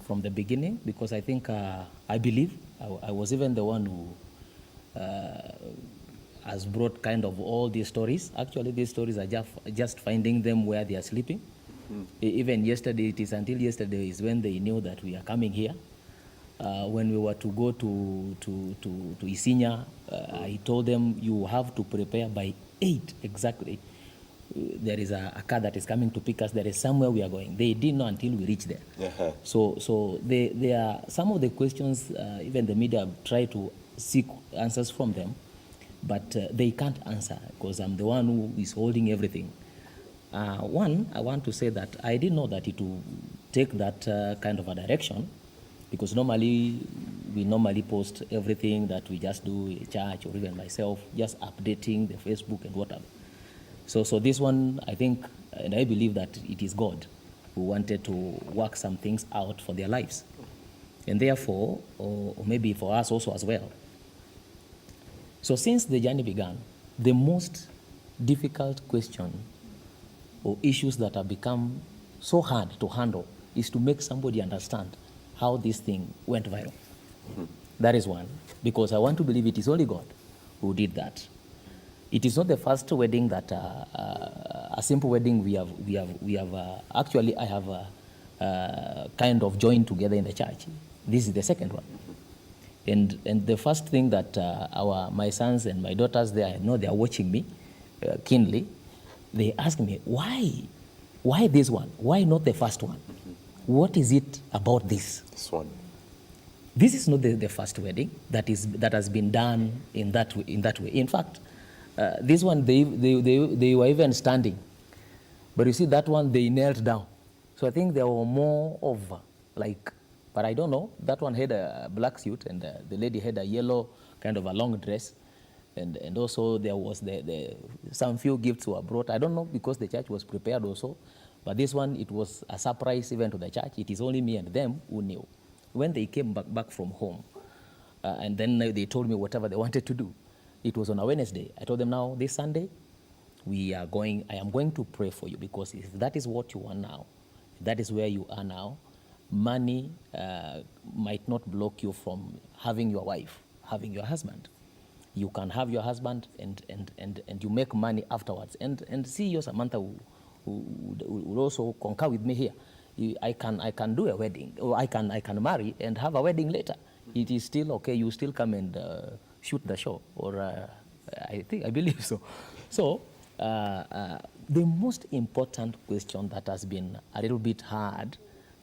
from the beginning because I think, I believe, I was even the one who has brought kind of all these stories. Actually, these stories are just finding them where they are sleeping. Even yesterday, it is until yesterday is when they knew that we are coming here. When we were to go to Isinya, I told them you have to prepare by 8 exactly. There is a car that is coming to pick us. There is somewhere we are going. They didn't know until we reached there. Uh-huh. So they are some of the questions. Even the media have tried to seek answers from them, but they can't answer because I'm the one who is holding everything. One, I want to say that I didn't know that it would take that kind of a direction, because normally we post everything that we just do in church, or even myself, just updating the Facebook and whatever. So this one, I think, and I believe that it is God who wanted to work some things out for their lives. And therefore, or maybe for us also as well. So since the journey began, the most difficult question or issues that have become so hard to handle is to make somebody understand how this thing went viral. That is one, because I want to believe it is only God who did that. It is not the first wedding that a simple wedding we have actually I have kind of joined together in the church. This is the second one, and the first thing that my sons and my daughters, I know they are watching me keenly. They ask me, why this one? Why not the first one? What is it about this? This one. This is not the first wedding that has been done in that way. In fact, this one they were even standing, but you see that one they knelt down. So I think there were more of like, but I don't know. That one had a black suit and the lady had a yellow kind of a long dress. And also there was some few gifts were brought. I don't know because the church was prepared also, but this one, it was a surprise even to the church. It is only me and them who knew. When they came back from home, and then they told me whatever they wanted to do. It was on a Wednesday. I told them, now this Sunday, I am going to pray for you, because if that is what you want now, that is where you are now, money might not block you from having your wife, having your husband. You can have your husband and you make money afterwards. And see, your Samantha will also concur with me here. I can do a wedding, or I can marry and have a wedding later. It is still okay. You still come and shoot the show, or I believe so. So the most important question that has been a little bit hard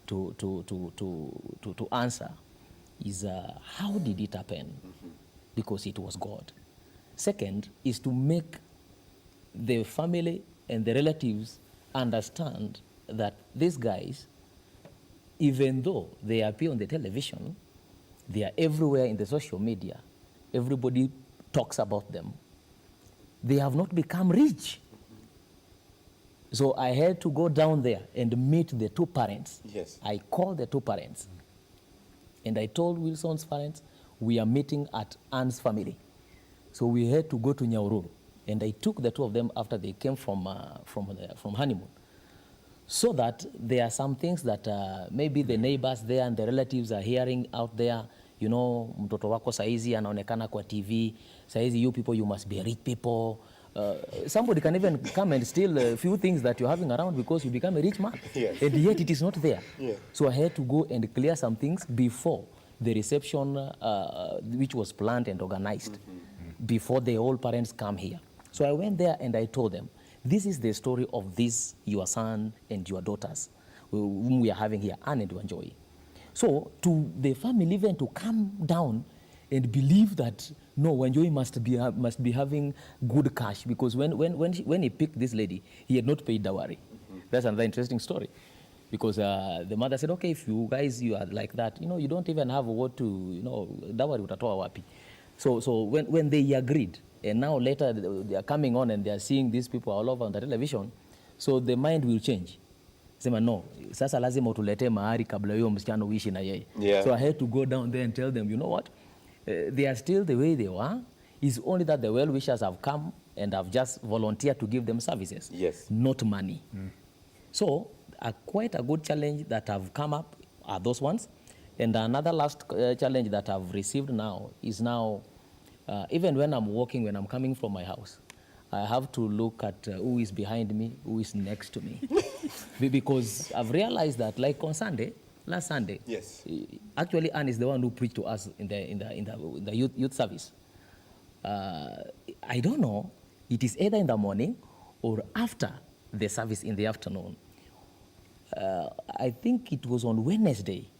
to answer is how did it happen? Because it was God. Second is to make the family and the relatives understand that these guys, even though they appear on the television, they are everywhere in the social media, everybody talks about them, they have not become rich. So I had to go down there and meet the two parents. Yes. I called the two parents, and I told Wilson's parents, we are meeting at Anne's family. So we had to go to Nyahururu, and I took the two of them after they came from honeymoon, so that there are some things that maybe the neighbors there and the relatives are hearing out there. You know, mtoto wako saizi anaonekana kwa TV, saizi you people, you must be rich people. Somebody can even come and steal a few things that you're having around because you become a rich man. Yes. And yet it is not there. Yeah. So I had to go and clear some things before the reception, which was planned and organized, before the old parents come here. So I went there and I told them, this is the story of this, your son and your daughters, whom we are having here, Anne and Wanjoy. So to the family even to come down and believe that, no, Wanjoy must be having good cash, because when he picked this lady, he had not paid dowry. That's another interesting story. Because the mother said, okay, if you guys, you are like that, you know, you don't even have what to, you know, dowry utatoa wapi. So when they agreed, and now later they are coming on and they are seeing these people all over on the television, so the mind will change. Sema no, sasa lazima utulete mahari kabla hiyo msichana uishi na yeye. Yeah. So I had to go down there and tell them, you know what, they are still the way they were. It's only that the well-wishers have come and have just volunteered to give them services. Yes. Not money. So quite a good challenge that have come up are those ones. And another last challenge that I've received now is now, even when I'm walking, when I'm coming from my house, I have to look at who is behind me, who is next to me. Because I've realized that, like on Sunday, last Sunday, yes, actually Anne is the one who preached to us in the youth service. I don't know, it is either in the morning or after the service in the afternoon. I think it was on Wednesday.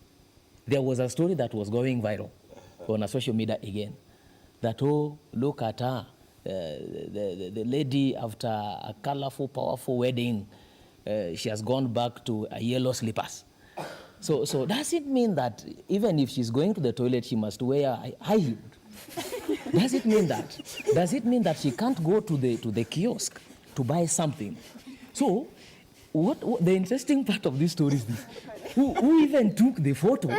There was a story that was going viral on a social media again. That, oh, look at her, the lady after a colorful, powerful wedding, she has gone back to a yellow slippers. So does it mean that even if she's going to the toilet, she must wear high heels? Does it mean that? Does it mean that she can't go to the kiosk to buy something? So what the interesting part of this story is this. Who even took the photo?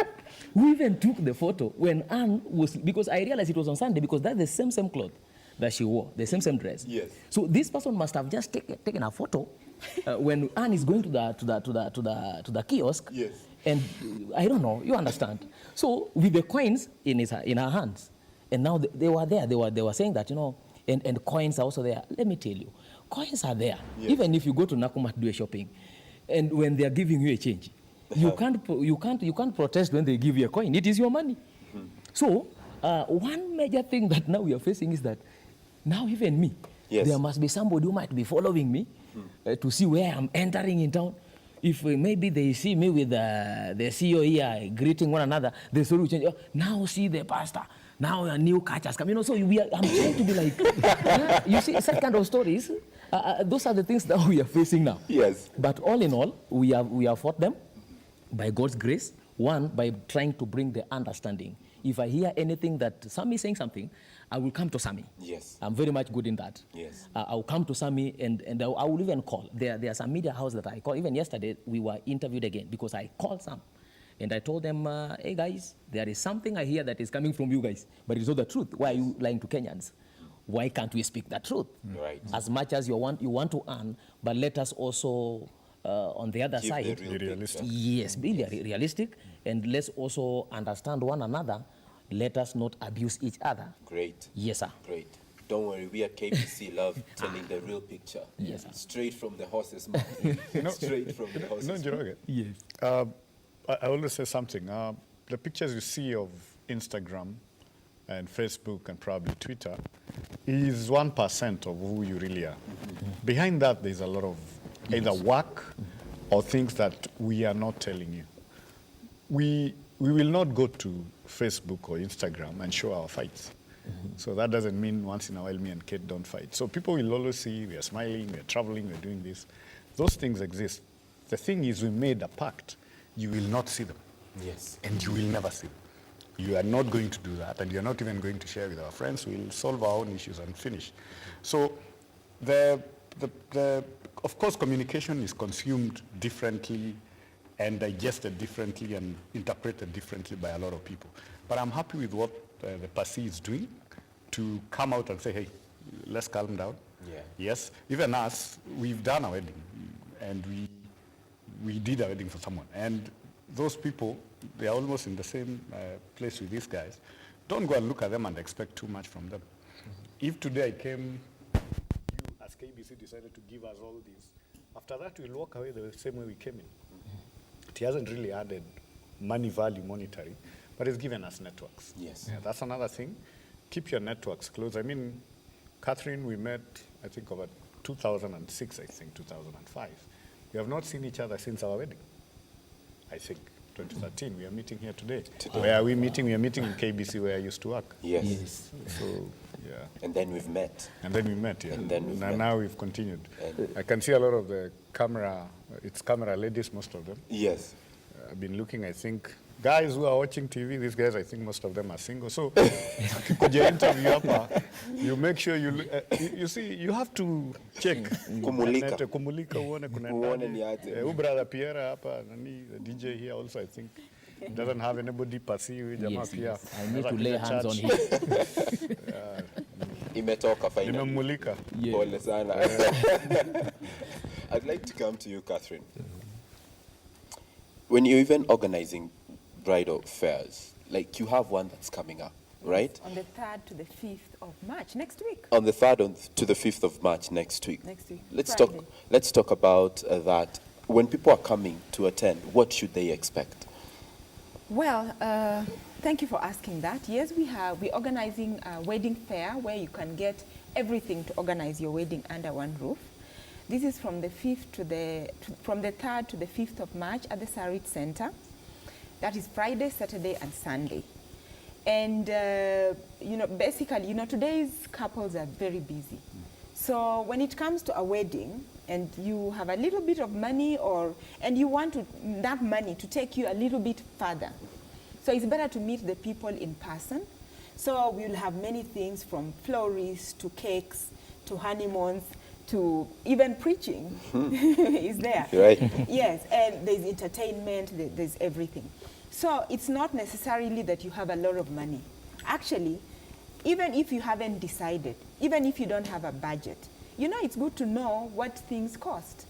Who even took the photo when Anne was, because I realized it was on Sunday, because that's the same cloth that she wore, the same dress. Yes. So this person must have just taken a photo when Anne is going to the kiosk. Yes. And I don't know, you understand. So with the coins in her hands, and now they were there. They were saying that, you know, and coins are also there. Let me tell you, coins are there. Yes. Even if you go to Nakuma to do a shopping, and when they are giving you a change, you can't protest when they give you a coin. It is your money. So one major thing that now we are facing is that now even me, yes, there must be somebody who might be following me to see where I'm entering in town. If maybe they see me with the CEO here greeting one another, the story will change. Oh, now see the pastor. Now a new catchers come. You know, so I'm trying to be like, you see, such kind of stories. Those are the things that we are facing now. Yes. But all in all, we have fought them by God's grace. One, by trying to bring the understanding. If I hear anything that some is saying something, I will come to Sami. Yes. I'm very much good in that. Yes. I'll come to Sami and I will even call. There's a media house that I call. Even yesterday, we were interviewed again because I called Sam. And I told them, hey guys, there is something I hear that is coming from you guys, but it's not the truth. Why are you lying to Kenyans? Why can't we speak the truth? Right. As much as you want to earn, but let us also, on the other Give side, the real realistic. picture. yes, be realistic, and let's also understand one another. Let us not abuse each other. Great. Yes, sir. Great. Don't worry, we at KBC love telling the real picture. Yes, sir. Straight from the horse's mouth. Straight from the horse's No, mouth. Njoroge. Yes. I always say something. The pictures you see of Instagram and Facebook and probably Twitter is 1% of who you really are. Behind that, there's a lot of either work or things that we are not telling you. We will not go to Facebook or Instagram and show our fights. So that doesn't mean once in a while me and Kate don't fight. So people will always see we are smiling, we are traveling, we are doing this. Those things exist. The thing is we made a pact. You will not see them. Yes. And you will never see them. You are not going to do that, and you're not even going to share with our friends. We'll solve our own issues and finish. So of course, communication is consumed differently and digested differently and interpreted differently by a lot of people. But I'm happy with what the PASI is doing to come out and say, hey, let's calm down. Yeah. Yes, even us, we've done a wedding, and we did a wedding for someone. And those people, they are almost in the same place with these guys. Don't go and look at them and expect too much from them. If today I came, you as KBC decided to give us all this, after that we'll walk away the same way we came in. It hasn't really added money value monetary, but it's given us networks. Yes. Yeah, that's another thing. Keep your networks close. I mean, Catherine, we met, I think, over 2006, 2005. We have not seen each other since our wedding. I think 2013. We are meeting here today. Where are we meeting? We are meeting in KBC where I used to work. Yes. So, yeah. And then we've met. And then we met, yeah. And then we've met. Now we've continued. And- I can see a lot of the camera, it's camera ladies, most of them. Yes. I've been looking, I think, guys who are watching TV, these guys, I think most of them are single. So, ukikuja interview hapa, you make sure you see, you have to check. Kumulika. Kumulika, uone kuna Uone nani. ni aje. Huyu brother Pierre hapa, nani, the DJ here also, I think, doesn't have anybody pursue huyu jamaa Yes, pia. yes. I need to Anaweza lay kuja hands on church. him. Imetoka finally. Nimemulika. Pole sana. I'd like to come to you, Catherine. When you're even organizing bridal fairs, like you have one that's coming up, right? On the 3rd to the 5th of March, next week. On the 3rd to the 5th of March next week. Next week, Let's Friday. talk about that. When people are coming to attend, what should they expect? Well, thank you for asking that. Yes, we're organizing a wedding fair where you can get everything to organize your wedding under one roof. This is from the 3rd to the 5th of March at the Sarit Center. That is Friday, Saturday, and Sunday. And basically, today's couples are very busy. So when it comes to a wedding, and you have a little bit of money, and you want that money to take you a little bit further, so it's better to meet the people in person. So we'll have many things from florists to cakes to honeymoons to even preaching is there. Right. Yes, and there's entertainment, there's everything. So it's not necessarily that you have a lot of money. Actually, even if you haven't decided, even if you don't have a budget, it's good to know what things cost.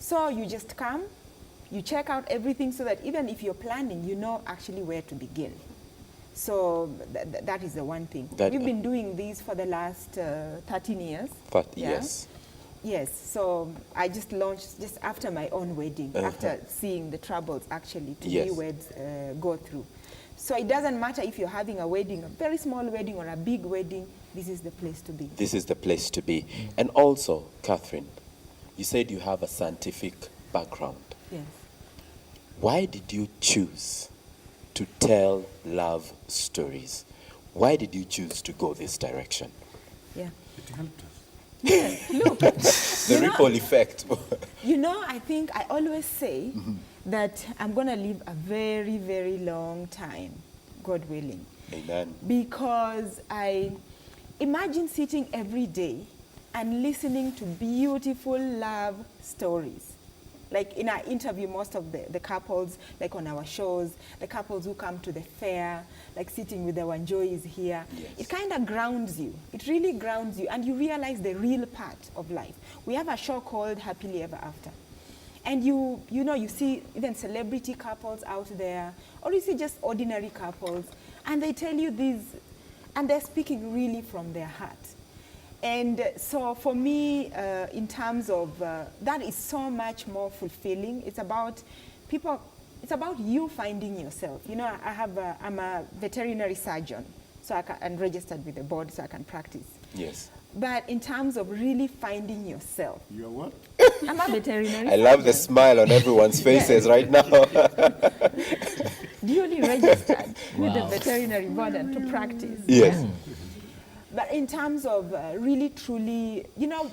So you just come, you check out everything so that even if you're planning, you know actually where to begin. So that is the one thing. We've been doing this for the last 13 years. Yes. Yes, so I just launched just after my own wedding, after seeing the troubles actually newlyweds go through. So it doesn't matter if you're having a wedding, a very small wedding or a big wedding, this is the place to be. This is the place to be. And also, Catherine, you said you have a scientific background. Yes. Why did you choose to tell love stories? Why did you choose to go this direction? Yeah. It helped us. Yes, look. The ripple effect. I think I always say that I'm going to live a very, very long time, God willing. Amen. Because imagine sitting every day and listening to beautiful love stories. Like in our interview, most of the couples, like on our shows, the couples who come to the fair, like sitting with the Wanjois here, Yes. it kind of grounds you. It really grounds you, and you realize the real part of life. We have a show called Happily Ever After. And you know, you see even celebrity couples out there, or you see just ordinary couples, and they tell you these, and they're speaking really from their heart. And so for me, in terms of, that is so much more fulfilling. It's about people, it's about you finding yourself. You know, I'm a veterinary surgeon, so I'm registered with the board, so I can practice. Yes. But in terms of really finding yourself, You're what? I'm a veterinary I love the surgeon. smile on everyone's faces right now. Duly registered with the Wow. veterinary board and to practice. Yes. But in terms of really, truly, you know,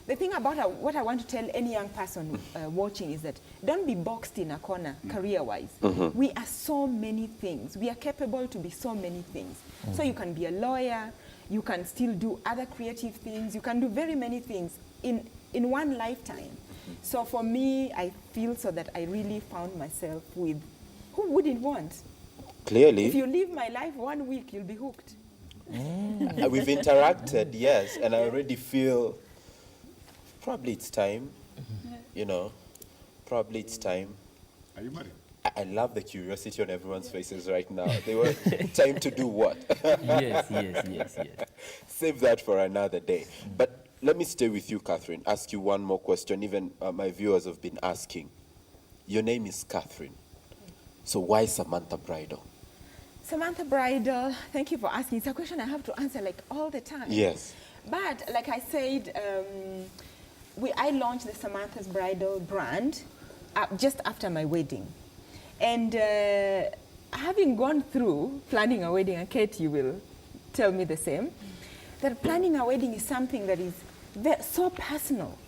the thing about what I want to tell any young person watching is that don't be boxed in a corner career-wise. We are so many things. We are capable to be so many things. So you can be a lawyer, you can still do other creative things, you can do very many things in one lifetime. So for me, I feel so that I really found myself with, who wouldn't want? Clearly. If you live my life 1 week, you'll be hooked. We've interacted, yes, and I already feel probably it's time, you know, probably it's time. Are you married? I love the curiosity on everyone's faces right now. They were time to do what? Yes. Save that for another day. But let me stay with you, Catherine, ask you one more question. Even my viewers have been asking. Your name is Catherine. So why Samantha Bridal? Samantha Bridal, thank you for asking. It's a question I have to answer like all the time. Yes. But like I said, I launched the Samantha's Bridal brand just after my wedding. And having gone through planning a wedding, and Kate, you will tell me the same, that planning a wedding is something that is so personal.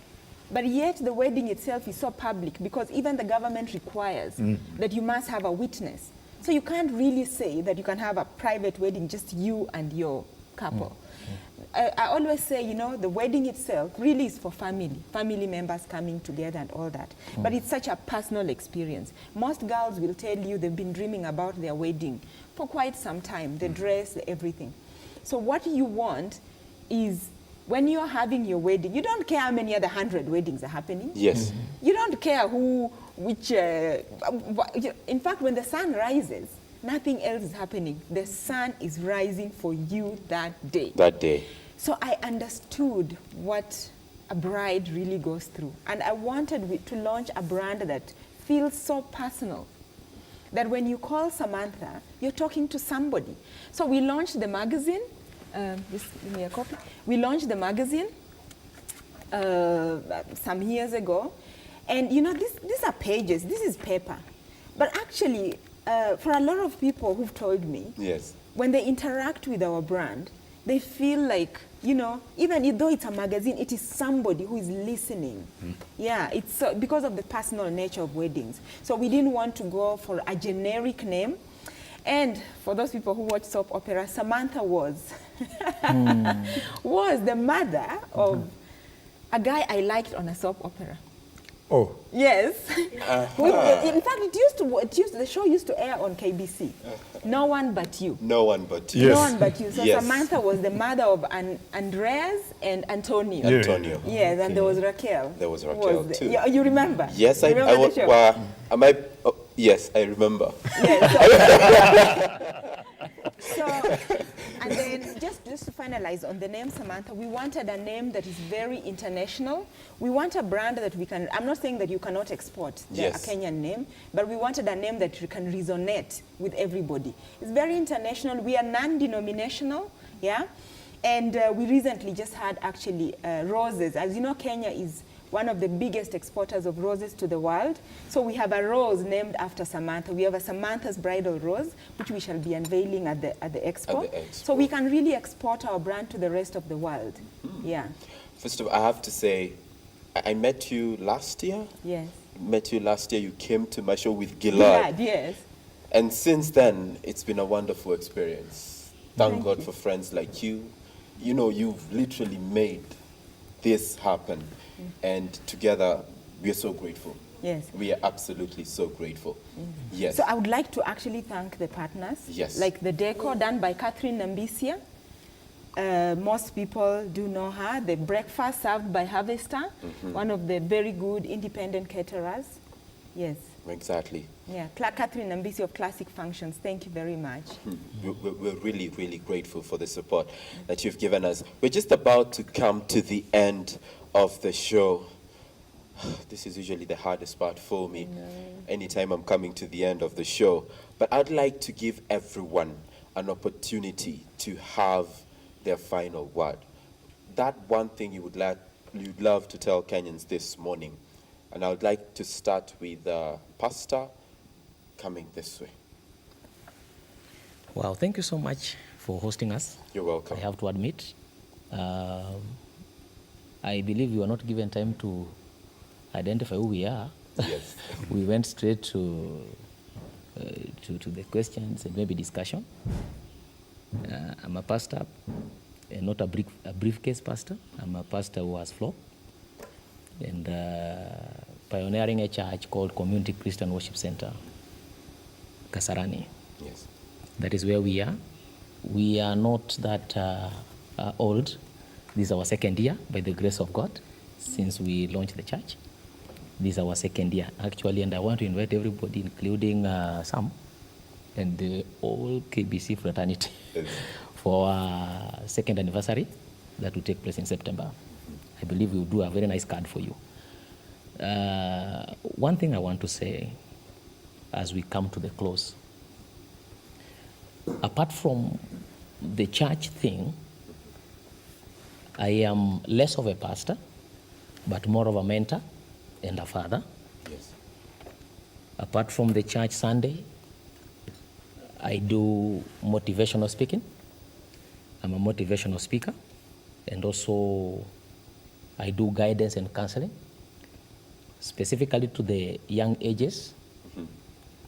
But yet the wedding itself is so public because even the government requires that you must have a witness. So you can't really say that you can have a private wedding, just you and your couple. I always say, you know, the wedding itself really is for family members coming together and all that. But it's such a personal experience. Most girls will tell you they've been dreaming about their wedding for quite some time, the dress, the everything. So what you want is when you're having your wedding, you don't care how many other 100 weddings are happening. Yes. You don't care which, in fact, when the sun rises, nothing else is happening. The sun is rising for you that day. That day. So I understood what a bride really goes through. And I wanted to launch a brand that feels so personal, that when you call Samantha, you're talking to somebody. So we launched the magazine. Just give me a copy. We launched the magazine some years ago. And you know, these are pages, this is paper. But actually, for a lot of people who've told me, Yes. when they interact with our brand, they feel like, you know, even though it's a magazine, it is somebody who is listening. Yeah, it's because of the personal nature of weddings. So we didn't want to go for a generic name. And for those people who watch soap opera, Samantha was the mother of a guy I liked on a soap opera. Oh. Yes. In fact, the show used to air on KBC. No One But You. No one but you. Yes. No One But You. So Yes. Samantha was the mother of Andreas and Antonio. Yeah. Antonio. Yes, and there was Raquel. There was Raquel too. You remember? Yes, I Remember the show? am I? Oh, yes, I remember. Yes. So, and then just to finalize on the name Samantha, we wanted a name that is very international. We want a brand that we can, I'm not saying that you cannot export a Kenyan name, but we wanted a name that can resonate with everybody. It's very international. We are non-denominational, yeah? And we recently just had actually roses. As you know, Kenya is one of the biggest exporters of roses to the world. So we have a rose named after Samantha. We have a Samantha's Bridal Rose, which we shall be unveiling at the expo. At the expo. So we can really export our brand to the rest of the world. Yeah. First of all, I have to say, I met you last year. Yes. Met you last year. You came to my show with Gilad. Yes. And since then, it's been a wonderful experience. Thank Thank God you. for friends like you. you know, you've literally made this happen. And together, we are so grateful. Yes. We are absolutely so grateful. Yes. So I would like to actually thank the partners. Yes. Like the decor done by Catherine Nambisia. Most people do know her. The breakfast served by Harvester, one of the very good independent caterers. Yes. Exactly. Yeah, Catherine Nambisia of Classic Functions, thank you very much. We're really, really grateful for the support that you've given us. We're just about to come to the end of the show. This is usually the hardest part for me, anytime I'm coming to the end of the show. But I'd like to give everyone an opportunity to have their final word. That one thing you'd love to tell Kenyans this morning. And I would like to start with Pastor coming this way. Wow, thank you so much for hosting us. You're welcome. I have to admit, I believe we were not given time to identify who we are. Yes. We went straight to the questions and maybe discussion. I'm a pastor, not a briefcase pastor. I'm a pastor who has flow and pioneering a church called Community Christian Worship Center, Kasarani. Yes. That is where we are. We are not that old. This is our second year, by the grace of God, since we launched the church. This is our second year, actually, and I want to invite everybody, including Sam and the whole KBC fraternity, for our second anniversary that will take place in September. I believe we will do a very nice card for you. One thing I want to say as we come to the close, apart from the church thing, I am less of a pastor, but more of a mentor and a father. Yes. Apart from the church Sunday, I do motivational speaking. I'm a motivational speaker, and also I do guidance and counseling, specifically to the young ages,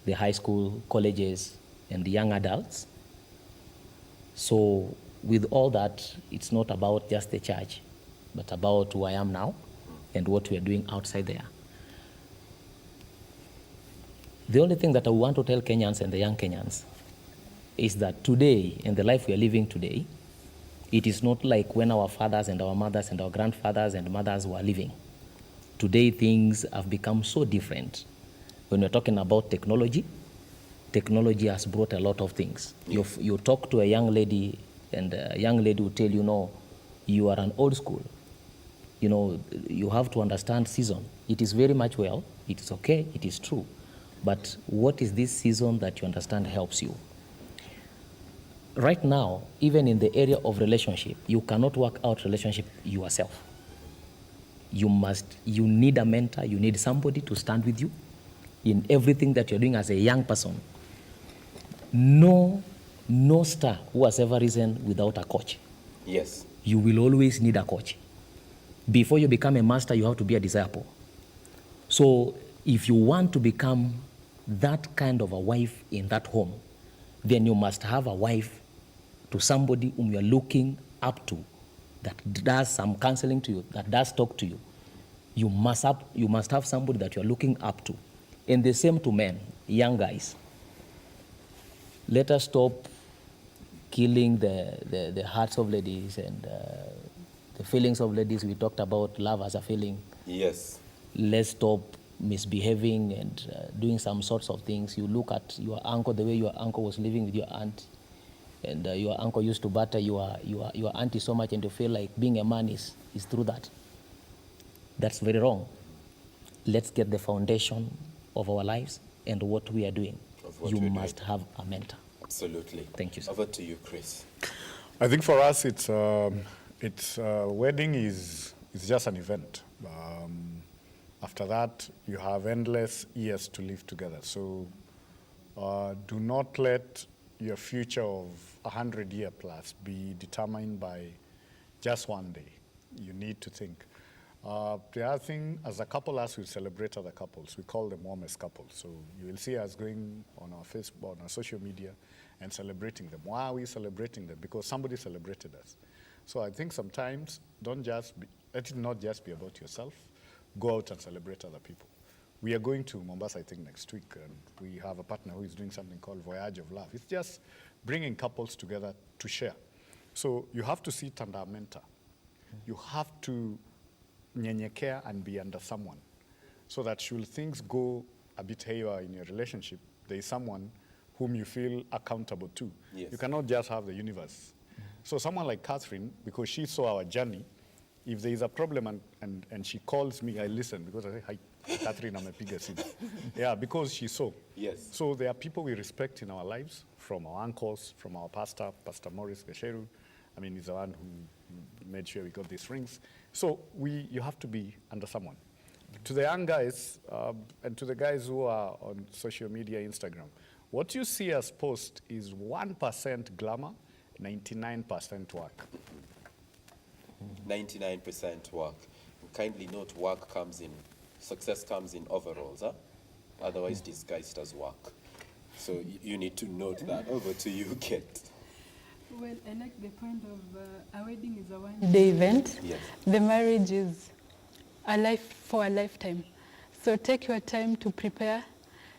the high school, colleges, and the young adults. So with all that, it's not about just the church, but about who I am now and what we are doing outside there. The only thing that I want to tell Kenyans and the young Kenyans is that today, in the life we are living today, it is not like when our fathers and our mothers and our grandfathers and mothers were living. Today, things have become so different. When we're talking about technology, technology has brought a lot of things. You talk to a young lady, and a young lady will tell you, no, you are an old school. You know, you have to understand season. It is very much well, it is okay, it is true. But what is this season that you understand helps you? Right now, even in the area of relationship, you cannot work out relationship yourself. You need a mentor, you need somebody to stand with you in everything that you're doing as a young person. No star who has ever risen without a coach. Yes. You will always need a coach. Before you become a master, you have to be a disciple. So if you want to become that kind of a wife in that home, then you must have a wife to somebody whom you're looking up to, that does some counseling to you, that does talk to you. You must have somebody that you're looking up to. And the same to men, young guys. Let us stop killing the hearts of ladies and the feelings of ladies. We talked about love as a feeling. Yes. Let's stop misbehaving and doing some sorts of things. You look at your uncle, the way your uncle was living with your aunt, and your uncle used to batter your auntie so much, and you feel like being a man is through that. That's very wrong. Let's get the foundation of our lives and what we are doing. You must have a mentor. Absolutely. Thank you, sir. Over to you, Chris. I think for us, it's wedding is just an event. After that, you have endless years to live together. So do not let your future of 100 year plus be determined by just one day. You need to think. The other thing, as a couple, as we celebrate other couples, we call them warmest couples. So you will see us going on our Facebook, on our social media, and celebrating them. Why are we celebrating them? Because somebody celebrated us. So I think sometimes let it not just be about yourself. Go out and celebrate other people. We are going to Mombasa, I think, next week, and we have a partner who is doing something called Voyage of Love. It's just bringing couples together to share. So you have to sit under a mentor. You have to nyenyekea and be under someone, so that should things go a bit haywire in your relationship, there is someone whom you feel accountable to. Yes. You cannot just have the universe. So someone like Catherine, because she saw our journey, if there is a problem and she calls me, I listen, because I say, hi, Catherine, I'm a bigger sister. Yeah, because she saw. Yes. So there are people we respect in our lives, from our uncles, from our pastor, Pastor Maurice Gesheru. I mean, he's the one who made sure we got these rings. So you have to be under someone. To the young guys, and to the guys who are on social media, Instagram, what you see as post is 1% glamour, 99% work. 99% work. Kindly note, success comes in overalls, huh? Otherwise disguised as work. So you need to note that. Over to you, Kate. Well, I like the point of a wedding is a one-day event. Yes. The marriage is for a lifetime. So take your time to prepare.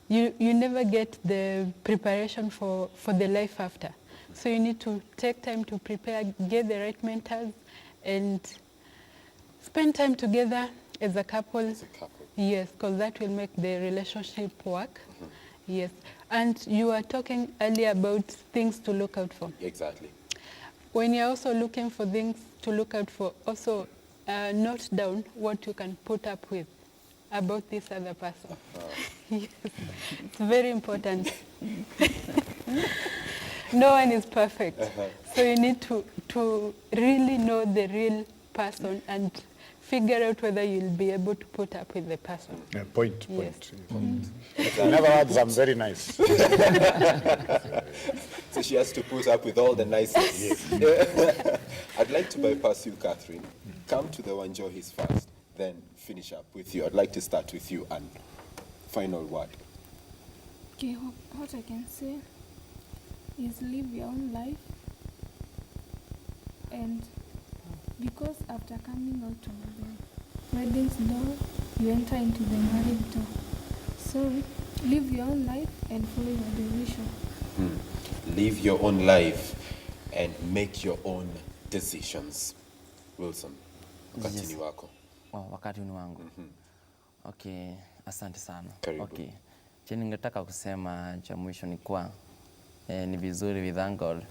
You never get the preparation for the life after. So you need to take time to prepare, get the right mentors, and spend time together as a couple. As a couple. Yes, because that will make the relationship work. Yes. And you were talking earlier about things to look out for. Exactly. When you're also looking for things to look out for, also note down what you can put up with about this other person. Yes. It's very important. No one is perfect. So you need to really know the real person and figure out whether you'll be able to put up with the person. Yeah, point. Yes. In other words, I'm very nice. So she has to put up with all the niceness. I'd like to bypass you, Catherine. Come to the Wanjohis first, then finish up with you. I'd like to start with you, and final word. Okay, what I can say is live your own life, and because after coming out of the wedding's door, you enter into the marriage door. So live your own life and follow your decision. Live your own life and make your own decisions. Wilson, wakati ni wako. Wakati ni wangu. Okay, asante sana. Karibu. Okay. Chenye ningetaka kusema cha mwisho ni kwa ni vizuri we thank God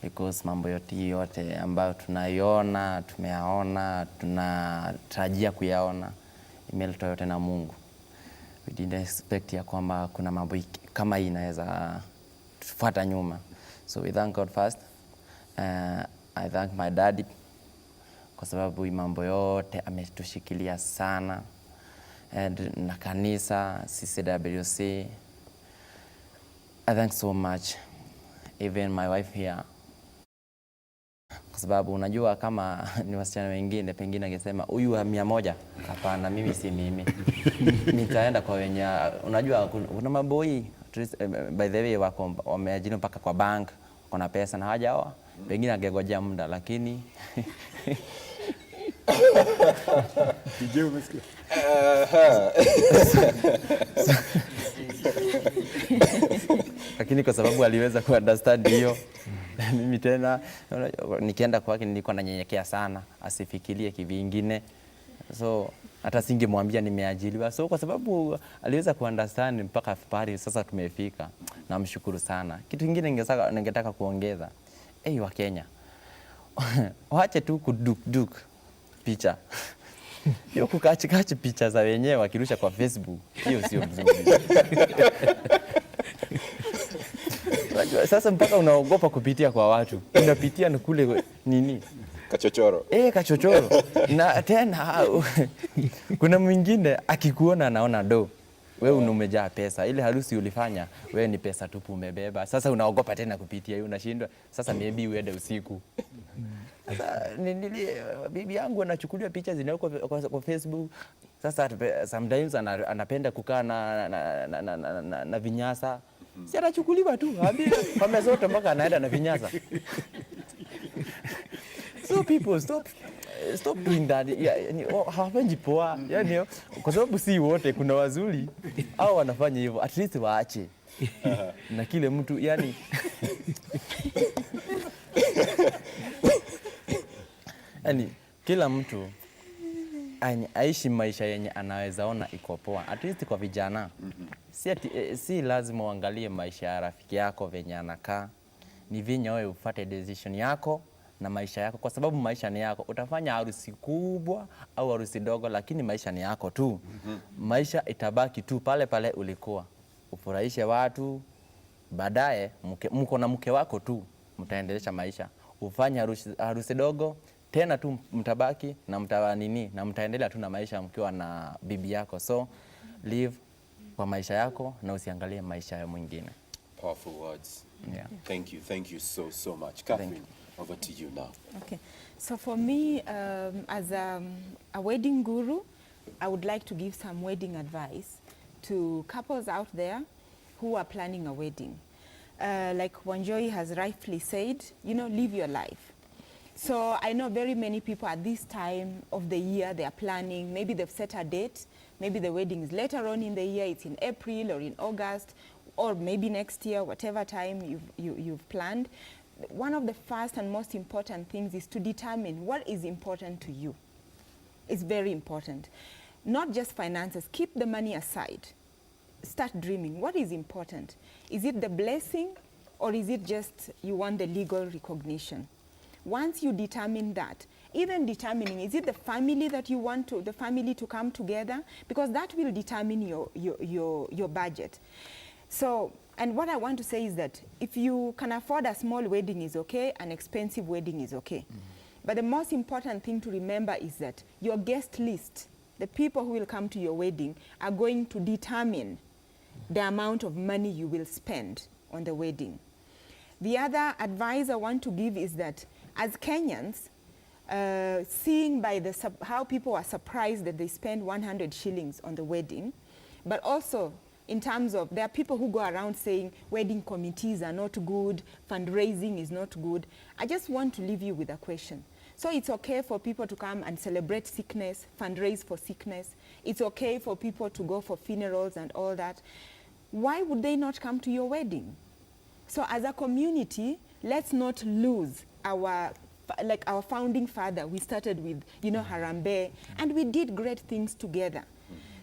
because mambo yote ambayo tunaiona, tumeyaona, tunatarajia kuyaona imeletwa yote na Mungu. We didn't expect ya kwamba kuna mambo kama hii inaweza tufuata nyuma. So we thank God first. I thank my daddy kwa sababu mambo yote ametushikilia sana. And na kanisa, CCWC. I thank so much. Even my wife here. Kwa sababu unajua kama ni wasichana wengine pengine angesema huyu 100. Hapana, mimi si mimi. Nitaenda kwa wenye unajua kuna maboi by the way wako wameajiri mpaka kwa bank, kuna pesa na hajaoa. Pengine angegojea muda lakini lakini kwa sababu aliweza kuunderstand hiyo mimi tena nikienda kwake nilikuwa nanyenyekea sana asifikirie kivingine, so hata singemwambia nimeajiliwa, so kwa sababu aliweza kuunderstand mpaka pale sasa tumefika. Namshukuru sana. Kitu kingine ningetaka kuongeza, wa Kenya waache tu kuduk picha hiyo kukachi picha za wenyewe wakirusha kwa Facebook, hiyo sio mzuri. Sasa mpaka unaogopa kupitia kwa watu, unapitia na kule nini kachochoro. Kachochoro. Na tena kuna mwingine akikuona anaona do wewe umejaa pesa, ile harusi ulifanya wewe ni pesa tupu umebeba. Sasa unaogopa tena kupitia hiyo, unashindwa sasa maybe uende usiku. Sasa bibi yangu anachukulia picha zinawekwa kwa Facebook. Sasa sometimes anapenda kukaa na vinyasa. Si anachukuliwa tu, ambia pame zote mpaka anaenda na vinyasa. So people stop doing that. Yani hawafanyi poa. Yani kwa sababu si wote kuna wazuri au wanafanya hivyo. At least waache. Na kile mtu yani yani kila mtu aishi maisha yenye anaweza ona iko poa. At least kwa vijana. Si lazima uangalie maisha ya rafiki yako venye anakaa. Ni vinyo wewe ufate decision yako na maisha yako, kwa sababu maisha ni yako. Utafanya harusi kubwa au harusi dogo, lakini maisha ni yako tu. Maisha itabaki tu pale pale ulikuwa. Ufurahishe watu, baadaye mko na mke wako tu, mtaendelesha maisha. Ufanye harusi dogo, tena tu mtabaki na na mtaendelea tu na maisha mkiwa na bibi yako. So live kwa maisha yako na usiangalie maisha ya mwingine. Powerful words. Yeah. Thank you so much. Catherine, over to you now. Okay, so for me, as a wedding guru, I would like to give some wedding advice to couples out there who are planning a wedding. Like Wanjoy has rightfully said, live your life. So I know very many people at this time of the year, they are planning, maybe they've set a date, maybe the wedding is later on in the year, it's in April or in August, or maybe next year, whatever time you've planned. One of the first and most important things is to determine what is important to you. It's very important. Not just finances, keep the money aside. Start dreaming. What is important? Is it the blessing, or is it just you want the legal recognition? Once you determine that, even determining, is it the family that you want the family to come together? Because that will determine your budget. So, and what I want to say is that if you can afford a small wedding is okay, an expensive wedding is okay. But the most important thing to remember is that your guest list, the people who will come to your wedding, are going to determine the amount of money you will spend on the wedding. The other advice I want to give is that as Kenyans, seeing by how people are surprised that they spend 100 shillings on the wedding, but also in terms of, there are people who go around saying wedding committees are not good, fundraising is not good. I just want to leave you with a question. So it's okay for people to come and celebrate sickness, fundraise for sickness. It's okay for people to go for funerals and all that. Why would they not come to your wedding? So as a community, let's not lose our founding father. We started with, Harambee, and we did great things together.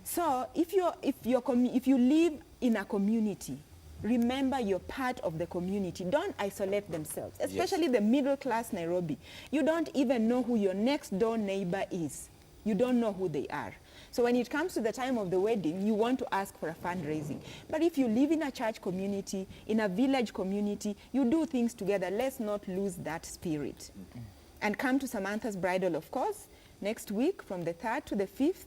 So if you live in a community, remember you're part of the community. Don't isolate themselves, especially the middle class Nairobi. You don't even know who your next door neighbor is. You don't know who they are. So when it comes to the time of the wedding, you want to ask for a fundraising. But if you live in a church community, in a village community, you do things together. Let's not lose that spirit. And come to Samantha's Bridal, of course, next week from the 3rd to the 5th.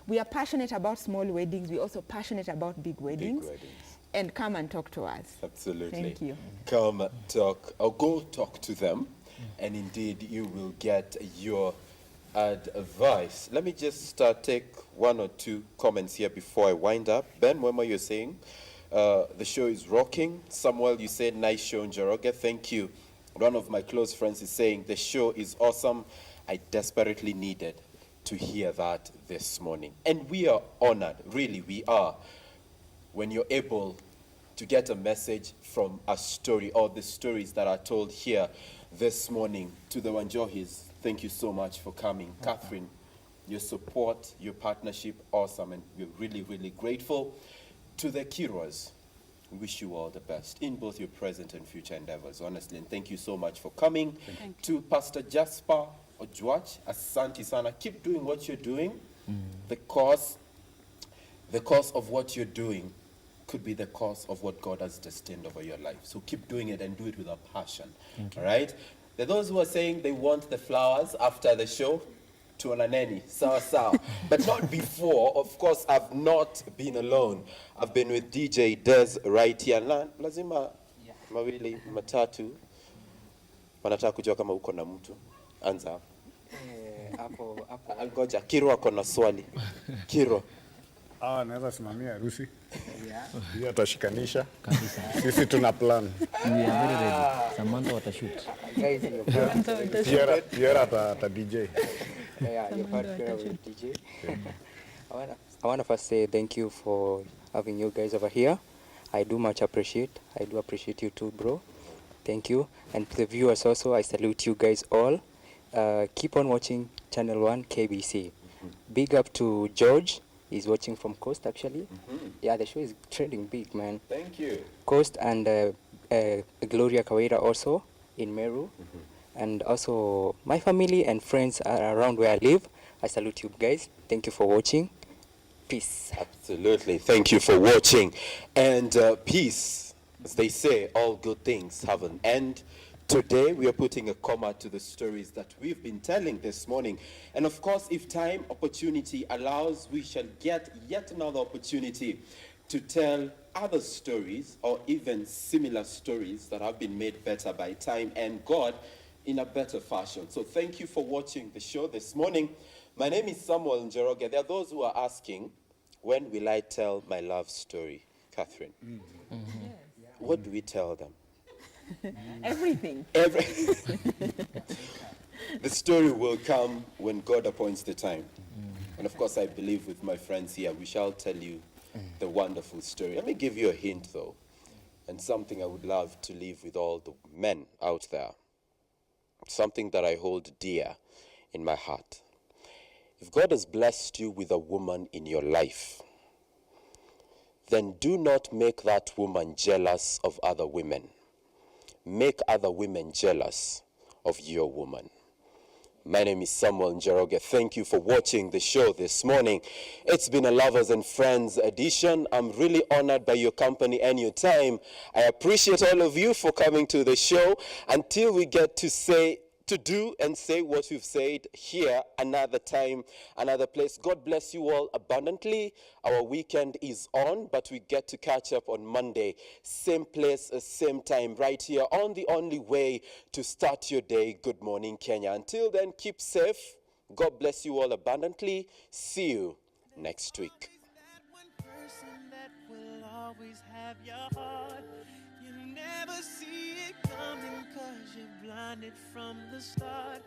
We are passionate about small weddings. We're also passionate about big weddings. And come and talk to us. Absolutely. Thank you. Come talk, or go talk to them, and indeed you will get your advice. Let me just take one or two comments here before I wind up. Ben, what you're saying? The show is rocking. Samuel, you said nice show in Njoroge. Thank you. One of my close friends is saying the show is awesome. I desperately needed to hear that this morning. And we are honored, really we are, when you're able to get a message from a story or the stories that are told here this morning. To the Wanjohis, thank you so much for coming. Catherine, your support, your partnership, awesome, and we're really, really grateful. To the Kirwas, we wish you all the best in both your present and future endeavors, honestly, and thank you so much for coming. To Pastor Jasper Okwach, asante sana. Keep doing what you're doing. The cause of what you're doing could be the cause of what God has destined over your life. So keep doing it and do it with a passion. All right? There are those who are saying they want the flowers after the show. Tuonaneni, sawa. But not before. Of course, I've not been alone. I've been with DJ Des right here. Lazima mawili matatu. Wanataka kujua kama uko na mtu. Anza. Hapo. Ngoja, Kiro ako na swali. Kiro. Anaweza simamia harusi. Yeye atashikanisha. Sisi tuna plan. We are very ready. Samantha watashoot. Guys, your part, Pierre ata DJ. yeah, your part with DJ. I wanna first say thank you for having you guys over here. I do much appreciate. I do appreciate you too, bro. Thank you. And to the viewers also, I salute you guys all. Keep on watching Channel 1 KBC. Big up to George. He's watching from Coast, actually. Yeah, the show is trending big, man. Thank you. Coast and Gloria Kawira also in Meru. And also my family and friends are around where I live. I salute you guys. Thank you for watching. Peace. Absolutely. Thank you for watching. And peace, as they say, all good things have an end. Today, we are putting a comma to the stories that we've been telling this morning. And of course, if time, opportunity allows, we shall get yet another opportunity to tell other stories or even similar stories that have been made better by time and God in a better fashion. So thank you for watching the show this morning. My name is Samuel Njoroge. There are those who are asking, when will I tell my love story? Catherine, what do we tell them? Everything. The story will come when God appoints the time. And of course, I believe with my friends here, we shall tell you the wonderful story. Let me give you a hint, though, and something I would love to leave with all the men out there. Something that I hold dear in my heart. If God has blessed you with a woman in your life, then do not make that woman jealous of other women. Make other women jealous of your woman. My name is Samuel Njoroge. Thank you for watching the show this morning. It's been a Lovers and Friends edition. I'm really honored by your company and your time. I appreciate all of you for coming to the show. Until we get to do and say what we've said here another time, another place. God bless you all abundantly. Our weekend is on, but we get to catch up on Monday. Same place, same time, right here on the only way to start your day. Good morning, Kenya. Until then, keep safe. God bless you all abundantly. See you next week. That will always have your heart. You never see it coming 'cause you're blinded from the start.